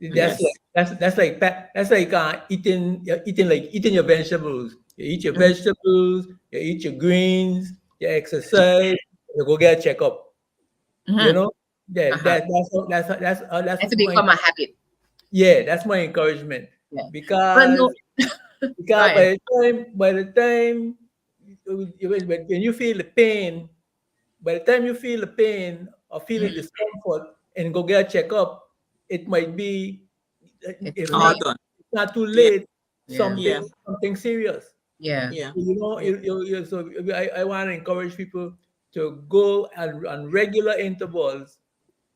That's Yes. like eating your vegetables. You eat your vegetables, you eat your greens, you exercise, you go get a checkup. You know, yeah, Uh-huh. that's Has to my become a habit. that's my encouragement, Yeah. But because no, go ahead. by the time when you feel the pain, by the time you feel the pain or feeling discomfort and go get a checkup, it might be, It's too if All not, late. done. it's not too Yeah. late, Yeah. Yeah. something serious. Yeah. Yeah. You know, Yeah. so I want to encourage people to go on regular intervals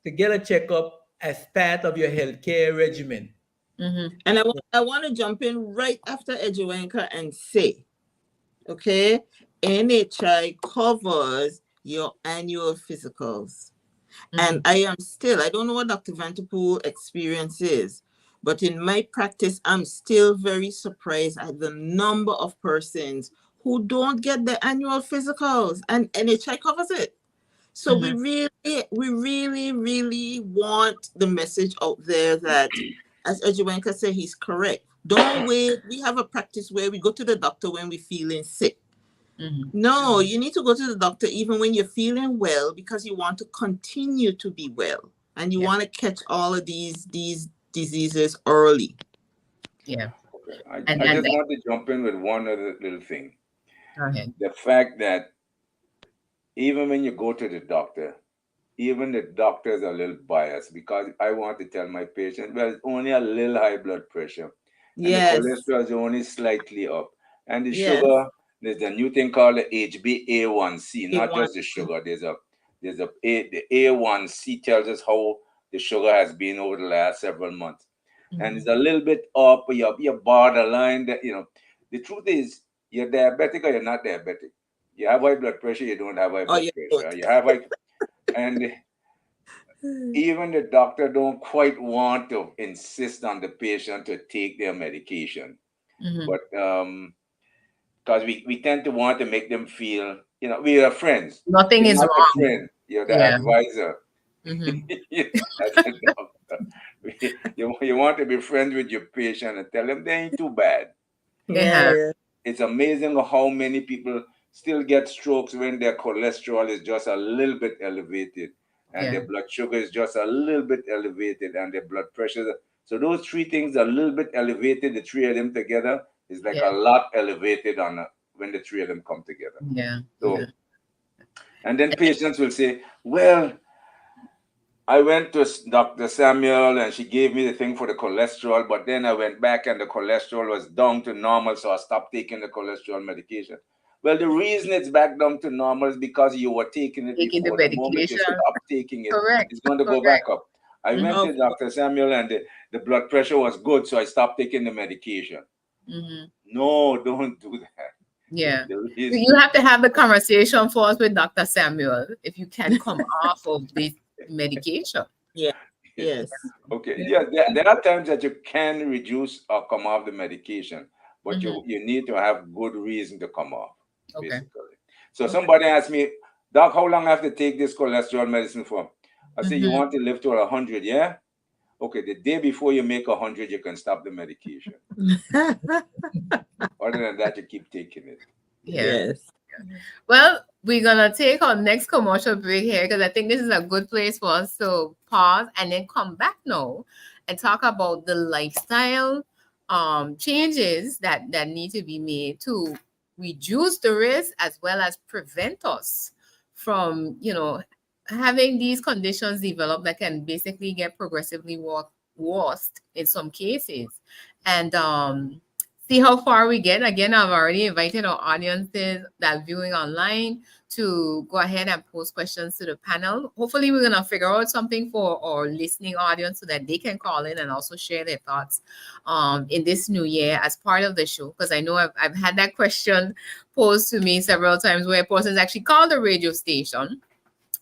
to get a checkup as part of your healthcare regimen. And I want to jump in right after Edju En Ka and say, okay, NHI covers your annual physicals. And I don't know what Dr. Vanterpool experience is, but in my practice, I'm still very surprised at the number of persons who don't get their annual physicals, and NHI covers it. So we really, really want the message out there that, as Edju En Ka said, he's correct. Don't wait. We have a practice where we go to the doctor when we're feeling sick. No, you need to go to the doctor even when you're feeling well, because you want to continue to be well and you want to catch all of these diseases early. Yeah. Okay. I And just want to jump in with one other little thing. go ahead. The fact that even when you go to the doctor, even the doctors are a little biased, because I want to tell my patient, well, it's only a little high blood pressure, and the Yes. cholesterol is only slightly up, and the Yes. sugar, there's a new thing called the HbA1c, not A1. just the sugar. The A1c tells us how the sugar has been over the last several months, and it's a little bit up, you're borderline. That the truth is, you're diabetic or you're not diabetic. You have high blood pressure, you don't have high Oh, blood yeah. pressure. You have high, and even the doctor don't quite want to insist on the patient to take their medication, but because we tend to want to make them feel, we are friends. Nothing You're is not the wrong. friend, you're the Yeah. advisor. As a doctor, you want to be friends with your patient and tell them they ain't too bad. Yeah. Yeah. It's amazing how many people still get strokes when their cholesterol is just a little bit elevated and Yeah. their blood sugar is just a little bit elevated and their blood pressure. So those three things are a little bit elevated. The three of them together is like a Yeah. lot elevated when the three of them come together. Yeah. So, and then patients will say, well, I went to Dr. Samuel and she gave me the thing for the cholesterol, but then I went back and the cholesterol was down to normal, so I stopped taking the cholesterol medication. Well, the reason it's back down to normal is because you were taking it Taking the before. The moment you medication. stop taking it, Correct. it's going to go back up. I went to Dr. Samuel and the blood pressure was good, so I stopped taking the medication. No, don't do that. Yeah. The So reason, you have to have the conversation first with Dr. Samuel if you can come off of this medication. Yeah. Yes. okay, yeah, there are times that you can reduce or come off the medication, but you need to have good reason to come off, Okay. basically. So somebody asked me, Doc, how long I have to take this cholesterol medicine for? I said, you want to live to 100, yeah? Okay, the day before you make 100, you can stop the medication. Other than that, you keep taking it. Yeah. Yes. Well, we're gonna take our next commercial break here, because I think this is a good place for us to pause and then come back now and talk about the lifestyle changes that need to be made to reduce the risk as well as prevent us from having these conditions develop that can basically get progressively worse in some cases. And see how far we get. Again, I've already invited our audiences that are viewing online. to go ahead and post questions to the panel. Hopefully, we're going to figure out something for our listening audience so that they can call in and also share their thoughts in this new year as part of the show. Because I know I've had that question posed to me several times where persons actually called the radio station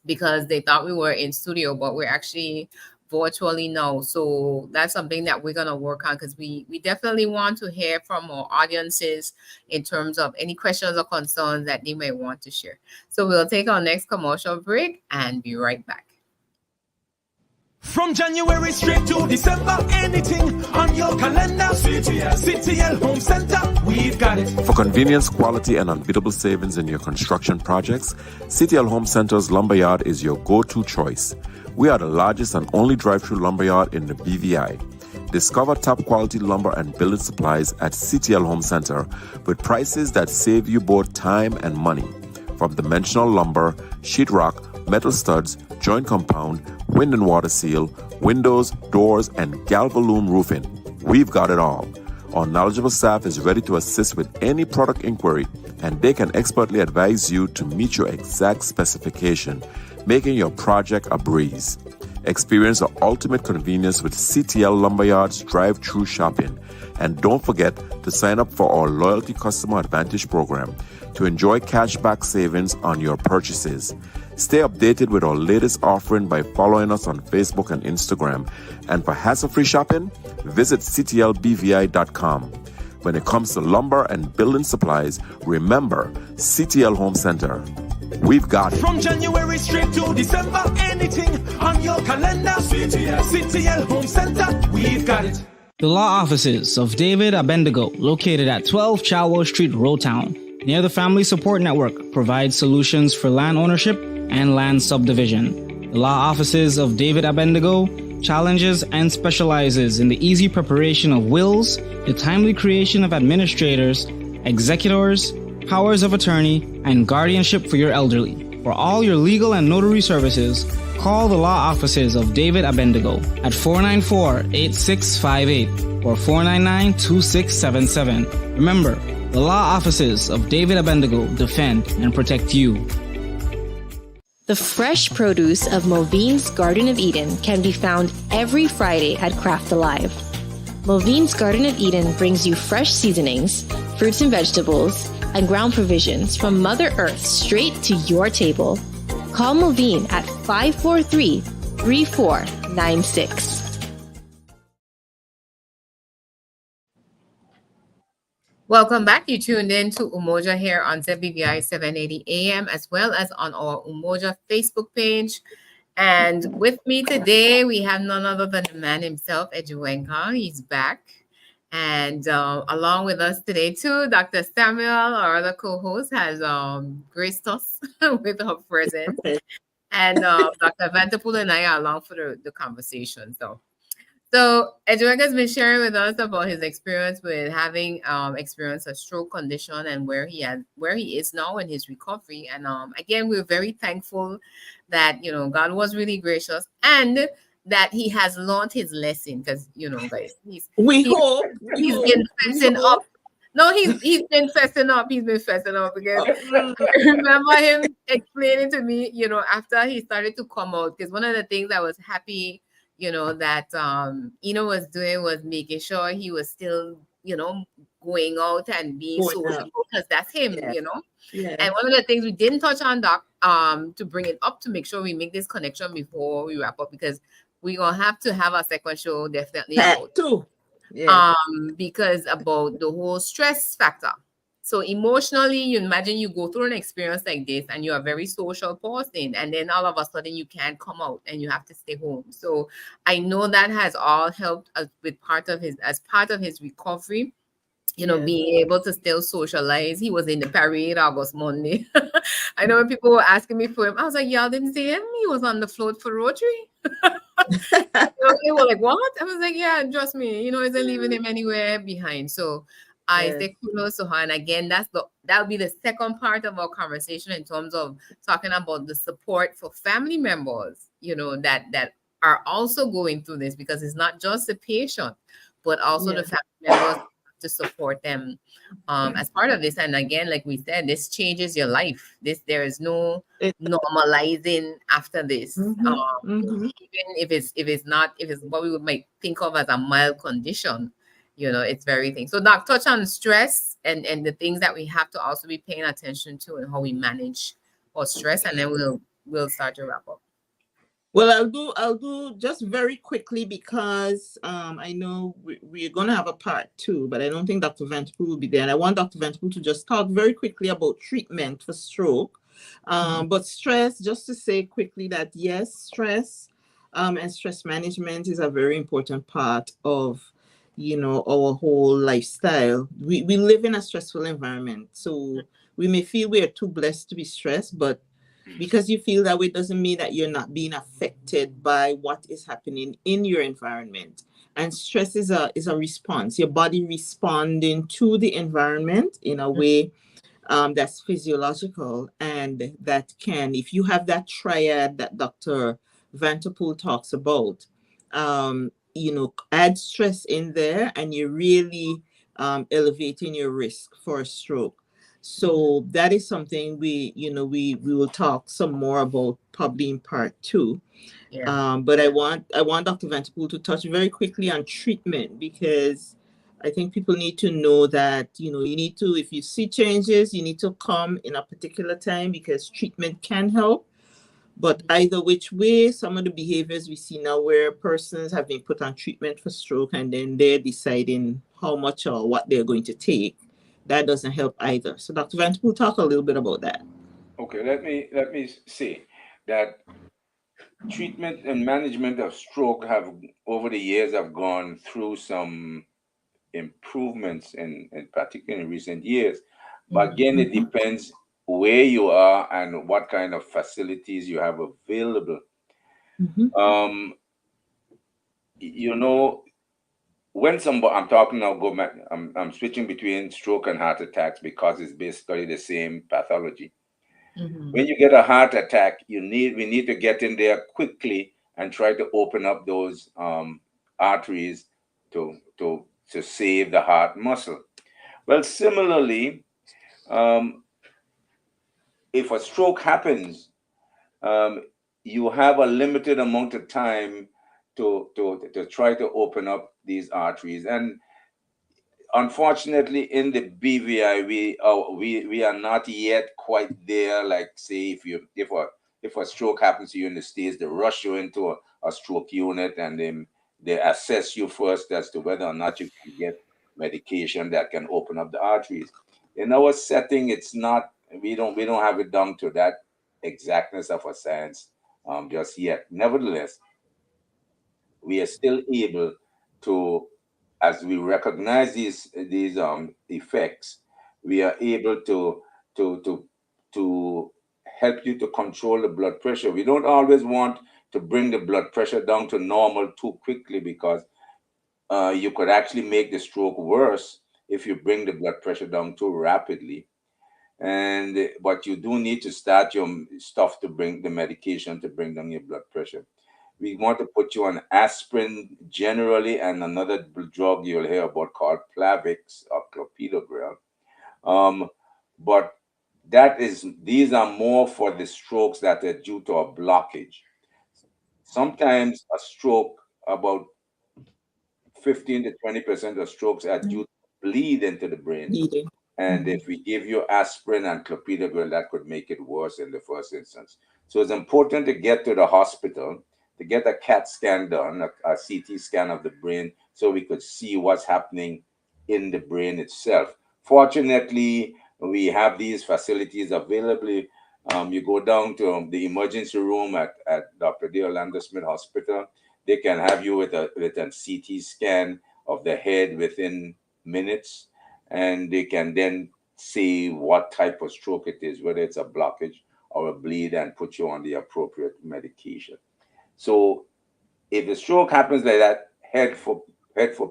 because they thought we were in studio, but we're actually virtually now. So that's something that we're going to work on because we definitely want to hear from our audiences in terms of any questions or concerns that they may want to share. So we'll take our next commercial break and be right back. From January straight to December, anything on your calendar. CTL Home Center, we've got it. For convenience, quality, and unbeatable savings in your construction projects, CTL Home Center's Lumberyard is your go-to choice. We are the largest and only drive-through lumberyard in the BVI. Discover top-quality lumber and building supplies at CTL Home Center with prices that save you both time and money. From dimensional lumber, sheetrock, metal studs, joint compound, wind and water seal, windows, doors, and Galvalume roofing. We've got it all. Our knowledgeable staff is ready to assist with any product inquiry, and they can expertly advise you to meet your exact specification, making your project a breeze. Experience the ultimate convenience with CTL Lumberyard's drive-through shopping. And don't forget to sign up for our Loyalty Customer Advantage program to enjoy cashback savings on your purchases. Stay updated with our latest offering by following us on Facebook and Instagram. And for hassle-free shopping, visit ctlbvi.com. When it comes to lumber and building supplies, remember CTL Home Center. We've got it. From January straight to December, anything on your calendar. CTL Home Center, we've got it. The law offices of David Abendigo, located at 12 Chawo Street, Rotown, near the Family Support Network, provides solutions for land ownership and land subdivision. The law offices of David Abendigo challenges and specializes in the easy preparation of wills, the timely creation of administrators, executors, powers of attorney, and guardianship for your elderly. For all your legal and notary services, call the law offices of David Abendigo at 494-8658 or 499-2677. Remember, the law offices of David Abendigo defend and protect you. The fresh produce of Movine's Garden of Eden can be found every Friday at Craft Alive. Movine's Garden of Eden brings you fresh seasonings, fruits and vegetables, and ground provisions from Mother Earth straight to your table. Call Movine at 543-3496. Welcome back. You tuned in to Umoja here on ZBVI 780 AM as well as on our Umoja Facebook page. And with me today, we have none other than the man himself, Edju En Ka. He's back. And along with us today, too, Dr. Samuel, our other co-host, has graced us with her presence. And Dr. Vanterpool and I are along for the conversation. So Edju En Ka has been sharing with us about his experience with having experienced a stroke condition and where he is now in his recovery. And again, we're very thankful that God was really gracious and that he has learned his lesson because guys, he's been fessing up. No, he's been fessing up. He's been fessing up because I remember him explaining to me, after he started to come out, because one of the things I was happy that was doing was making sure he was still, going out and being social because that's him, Yeah. And one of the things we didn't touch on, Doc, to bring it up to make sure we make this connection before we wrap up, because we're gonna have to have a second show definitely too. Because about the whole stress factor. So emotionally, you imagine you go through an experience like this and you're a very social person, and then all of a sudden you can't come out and you have to stay home. So I know that has all helped us with part of his recovery, being able to still socialize. He was in the parade August Monday. I know when people were asking me for him, I was like, y'all didn't see him? He was on the float for Rotary. They were like, what? I was like, yeah, trust me, isn't leaving him anywhere behind. So I say kudos to her. And again, that'll be the second part of our conversation in terms of talking about the support for family members, that are also going through this, because it's not just the patient, but also the family members to support them as part of this. And again, like we said, this changes your life. There is no normalizing after this. Even if it's what we would might think of as a mild condition, it's very thing. So Doc, touch on stress and the things that we have to also be paying attention to and how we manage our stress, and then we'll start to wrap up. Well, I'll do just very quickly because I know we're going to have a part two, but I don't think Dr. Vanterpool will be there. And I want Dr. Vanterpool to just talk very quickly about treatment for stroke. But stress, just to say quickly that yes, stress and stress management is a very important part of our whole lifestyle. We live in a stressful environment, so we may feel we are too blessed to be stressed, but because you feel that way doesn't mean that you're not being affected by what is happening in your environment. And stress is a response, your body responding to the environment in a way that's physiological, and that can, if you have that triad that Dr. Vanterpool talks about, add stress in there, and you're really elevating your risk for a stroke. So that is something we will talk some more about probably in part two. Yeah. But I want Dr. Vanterpool to touch very quickly on treatment, because I think people need to know that, you need to, if you see changes, you need to come in a particular time, because treatment can help. But either which way, some of the behaviors we see now where persons have been put on treatment for stroke and then they're deciding how much or what they're going to take, that doesn't help either. So Dr. Vanterpool, talk a little bit about that. Okay, let me say that treatment and management of stroke have over the years have gone through some improvements in particular in recent years. But again, it depends where you are and what kind of facilities you have available. Um, when I'm talking now, I'm switching between stroke and heart attacks because it's basically the same pathology. When you get a heart attack, we need to get in there quickly and try to open up those arteries to save the heart muscle. Well, similarly, if a stroke happens, you have a limited amount of time to try to open up these arteries. And unfortunately, in the BVI, we are not yet quite there. Like, say, if a stroke happens to you in the States, they rush you into a stroke unit, and then they assess you first as to whether or not you can get medication that can open up the arteries. In our setting, it's not. We don't have it down to that exactness of a science just yet. Nevertheless, we are still able to, as we recognize these effects, we are able to help you to control the blood pressure. We don't always want to bring the blood pressure down to normal too quickly, because you could actually make the stroke worse if you bring the blood pressure down too rapidly. But you do need to start your stuff to bring the medication to bring down your blood pressure. We want to put you on aspirin generally, and another drug you'll hear about called Plavix or clopidogrel. But these are more for the strokes that are due to a blockage. Sometimes a stroke, about 15 to 20% of strokes are due to bleed into the brain. And if we give you aspirin and clopidogrel, that could make it worse in the first instance. So it's important to get to the hospital to get a CAT scan done, a CT scan of the brain, so we could see what's happening in the brain itself. Fortunately, we have these facilities available. You go down to the emergency room at Dr. D. Orlando Smith Hospital. They can have you with a CT scan of the head within minutes, and they can then see what type of stroke it is, whether it's a blockage or a bleed, and put you on the appropriate medication. So if the stroke happens like that, head for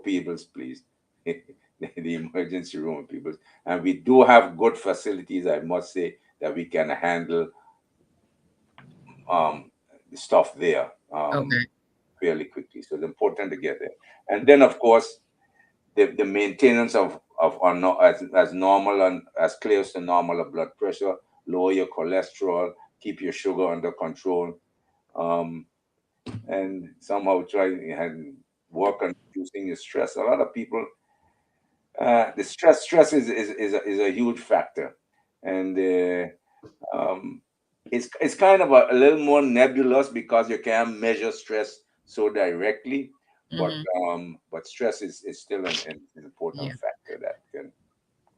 Peebles, please. The emergency room, Peebles. And we do have good facilities, I must say, that we can handle the stuff there fairly quickly. So it's important to get there. And then, of course, the maintenance of as normal and as close to normal of blood pressure, lower your cholesterol, keep your sugar under control, and somehow try and work on reducing your stress. A lot of people, the stress is a huge factor, and it's kind of a little more nebulous because you can't measure stress so directly, but stress is still an important factor that can.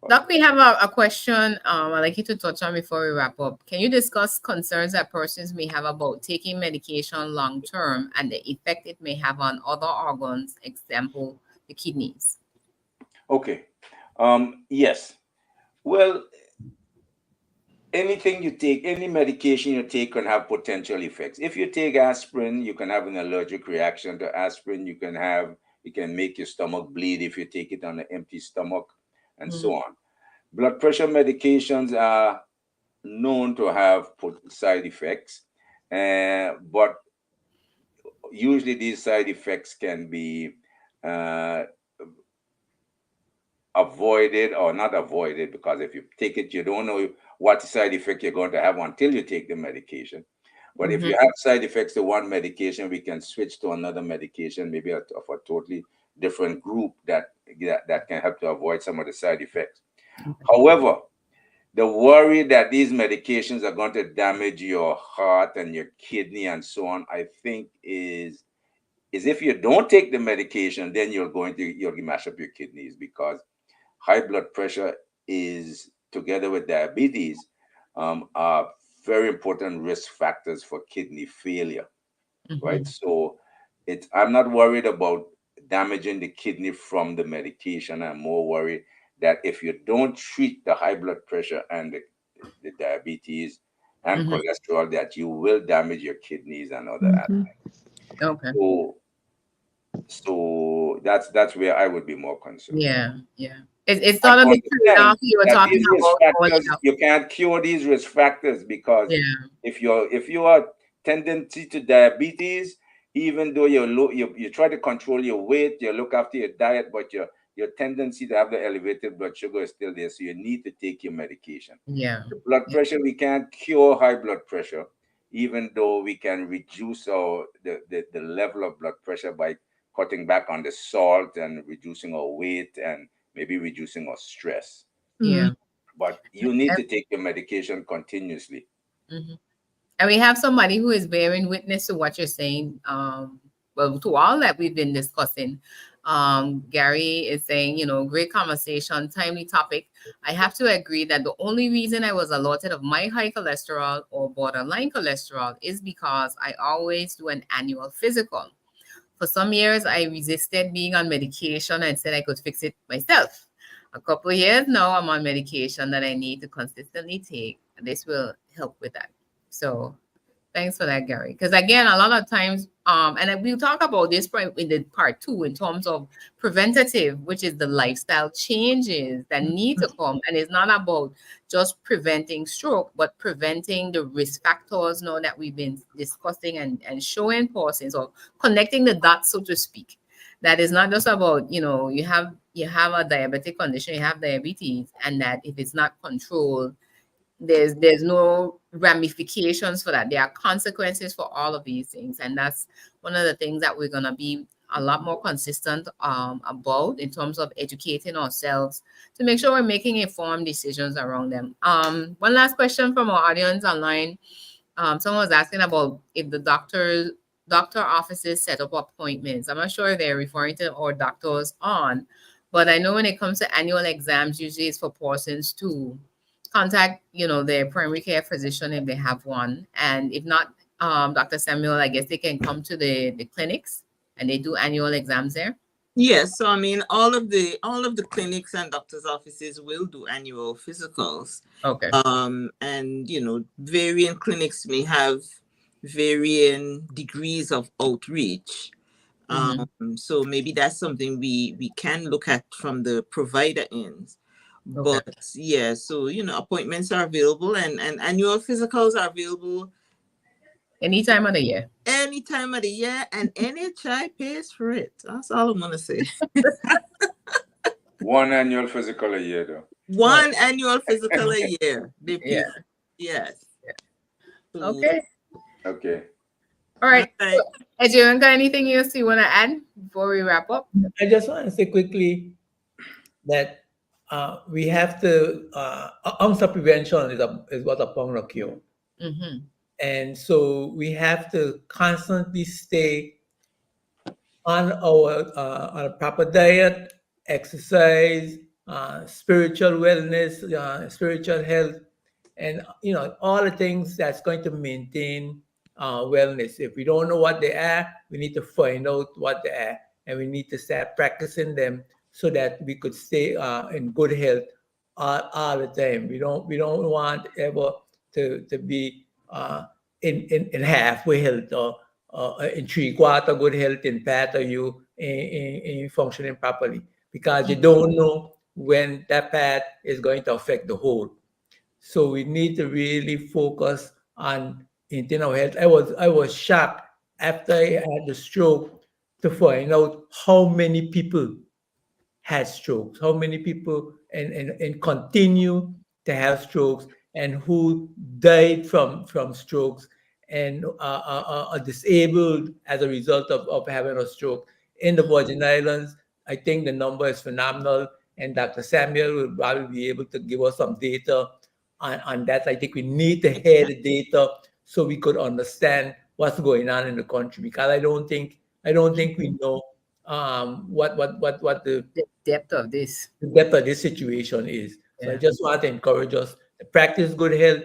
Doc, we have a question I'd like you to touch on before we wrap up. Can you discuss concerns that persons may have about taking medication long term and the effect it may have on other organs, example, the kidneys? Okay. Yes. Well, anything you take, any medication you take can have potential effects. If you take aspirin, you can have an allergic reaction to aspirin. You can make your stomach bleed if you take it on an empty stomach, and so on. Blood pressure medications are known to have side effects, but usually these side effects can be avoided or not avoided, because if you take it, you don't know what side effect you're going to have until you take the medication. But if you have side effects to one medication, we can switch to another medication, maybe of a totally different group that can help to avoid some of the side effects. However, the worry that these medications are going to damage your heart and your kidney and so on, I think is if you don't take the medication, then you'll mash up your kidneys, because high blood pressure is, together with diabetes, are very important risk factors for kidney failure, right? So I'm not worried about damaging the kidney from the medication. I'm more worried that if you don't treat the high blood pressure and the diabetes and cholesterol, that you will damage your kidneys and other aspects. Okay. So that's where I would be more concerned. Yeah. It's not a big trade-off you were talking about. You can't cure these risk factors, because if you are tendency to diabetes, even though you try to control your weight, you look after your diet, but your tendency to have the elevated blood sugar is still there, so you need to take your medication. The blood pressure, we can't cure high blood pressure, even though we can reduce the level of blood pressure by cutting back on the salt and reducing our weight and maybe reducing our stress. But you need to take your medication continuously. And we have somebody who is bearing witness to what you're saying. Well, to all that we've been discussing. Gary is saying, great conversation, timely topic. I have to agree that the only reason I was alerted of my high cholesterol or borderline cholesterol is because I always do an annual physical. For some years, I resisted being on medication and said I could fix it myself. A couple of years now, I'm on medication that I need to consistently take. This will help with that. So thanks for that, Gary. Because again, a lot of times, and we'll talk about this in the part 2 in terms of preventative, which is the lifestyle changes that need to come. And it's not about just preventing stroke, but preventing the risk factors now that we've been discussing and showing persons, or connecting the dots, so to speak. That is not just about, you have a diabetic condition, you have diabetes, and that if it's not controlled, there's no ramifications for that. There are consequences for all of these things, and that's one of the things that we're going to be a lot more consistent about in terms of educating ourselves to make sure we're making informed decisions around them. One last question from our audience online. Someone was asking about if the doctor offices set up appointments. I'm not sure if they're referring to our doctors on, but I know when it comes to annual exams, usually it's for persons to contact, their primary care physician if they have one. And if not, Dr. Samuel, I guess they can come to the clinics and they do annual exams there. Yes, so I mean, all of the clinics and doctors' offices will do annual physicals. Okay. And varying clinics may have varying degrees of outreach. So maybe that's something we can look at from the provider ends. Okay. But yeah, so appointments are available, and annual physicals are available any time of the year. Any time of the year, and NHI pays for it. That's all I'm gonna say. One annual physical a year, though. One annual physical a year. Yeah. Yes. Okay. Okay. All right. Right. Edju En Ka, anything else you want to add before we wrap up? I just want to say quickly that we have to, ounce of prevention is what upon a cure. Mm-hmm. And so we have to constantly stay on our on a proper diet, exercise, spiritual wellness, spiritual health, and all the things that's going to maintain wellness. If we don't know what they are, we need to find out what they are, and we need to start practicing them so that we could stay in good health all the time. We don't want ever to be in halfway health or in three-quarter good health in part of you in functioning properly, because you don't know when that part is going to affect the whole. So we need to really focus on internal health. I was shocked after I had the stroke to find out how many people had strokes, how many people and continue to have strokes, and who died from strokes and are disabled as a result of having a stroke. In the Virgin Islands, I think the number is phenomenal, and Dr. Samuel will probably be able to give us some data on that. I think we need to hear the data so we could understand what's going on in the country, because I don't think we know what The depth of this. the depth of this situation is. So I Yeah. just want to encourage us to practice good health,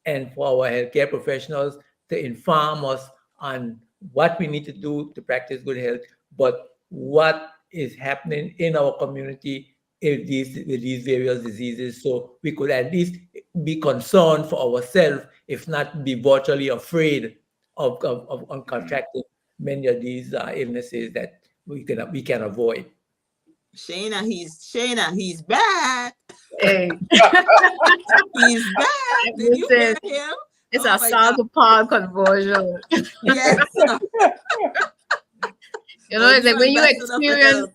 and for our healthcare professionals to inform us on what we need to do to practice good health, but what is happening in our community with these various diseases, so we could at least be concerned for ourselves, if not be virtually afraid of contracting many of these illnesses that we can avoid. Shaina, he's back. Hey, He's back. Did you hear listen, him? it's Oh a my South God. Park conversion. Yes. It's like you when you ambassador for experience, health.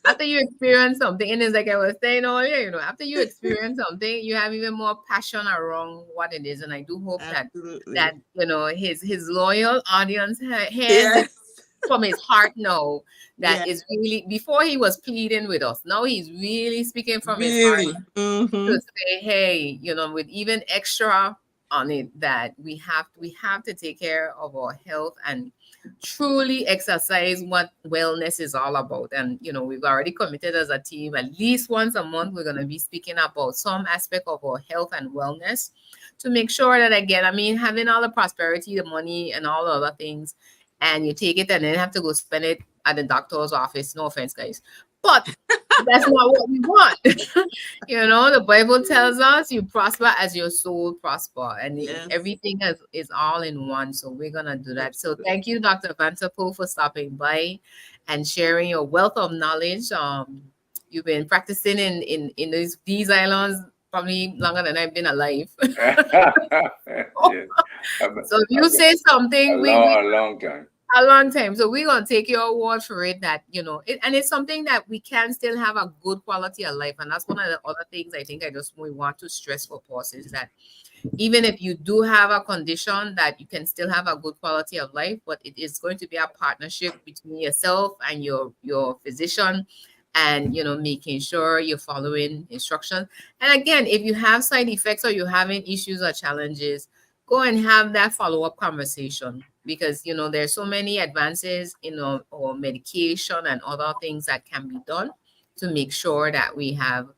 after you experience something, and it's like I was saying earlier, after you experience something, you have even more passion around what it is. And I do hope that Absolutely. his loyal audience hears it Yes. from his heart now. That Yes. is really, before he was pleading with us. Now he's really speaking from his heart Really. Mm-hmm. to say, hey, with even extra on it, that we have to take care of our health and truly exercise what wellness is all about. And we've already committed as a team, at least once a month we're going to be speaking about some aspect of our health and wellness, to make sure that, again, having all the prosperity, the money and all the other things, and you take it and then have to go spend it at the doctor's office. No offense, guys, but that's not what we want. The Bible tells us you prosper as your soul prosper, and Yes. everything is all in one. So we're gonna do that. So thank you, Dr. Vanterpool, for stopping by and sharing your wealth of knowledge. You've been practicing in these islands probably longer than I've been alive. Yes. So if you say something, A long time. a long time. So we're gonna take your word for it that and it's something that we can still have a good quality of life. And that's one of the other things I think we want to stress for us, is that even if you do have a condition, that you can still have a good quality of life, but it is going to be a partnership between yourself and your physician, and making sure you're following instructions. And again, if you have side effects or you're having issues or challenges, go and have that follow-up conversation, because there's so many advances in our medication and other things that can be done to make sure that we have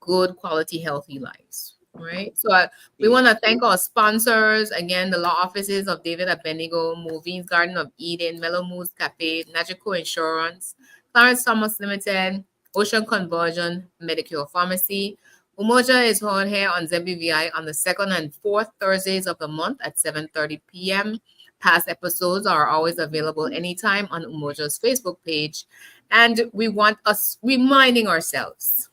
good quality healthy lives, right? So we want to thank our sponsors again: the law offices of David Abednego, Movine's Garden of Eden, Mellow Moods Cafe, Nagico Insurance, Clarence Thomas Limited, Ocean Conversion, Medicure Pharmacy. Umoja is held here on ZBVI on the second and fourth Thursdays of the month at 7:30 p.m. Past episodes are always available anytime on Umoja's Facebook page. And we want us reminding ourselves,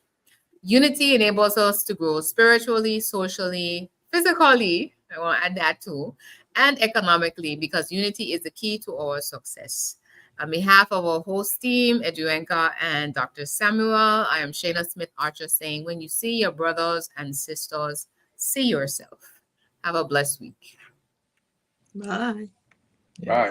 unity enables us to grow spiritually, socially, physically, I want to add that too, and economically, because unity is the key to our success. On behalf of our host team, Edju En Ka and Dr. Samuel, I am Shaina Smith Archer saying, when you see your brothers and sisters, see yourself. Have a blessed week. Bye. Yeah. Bye.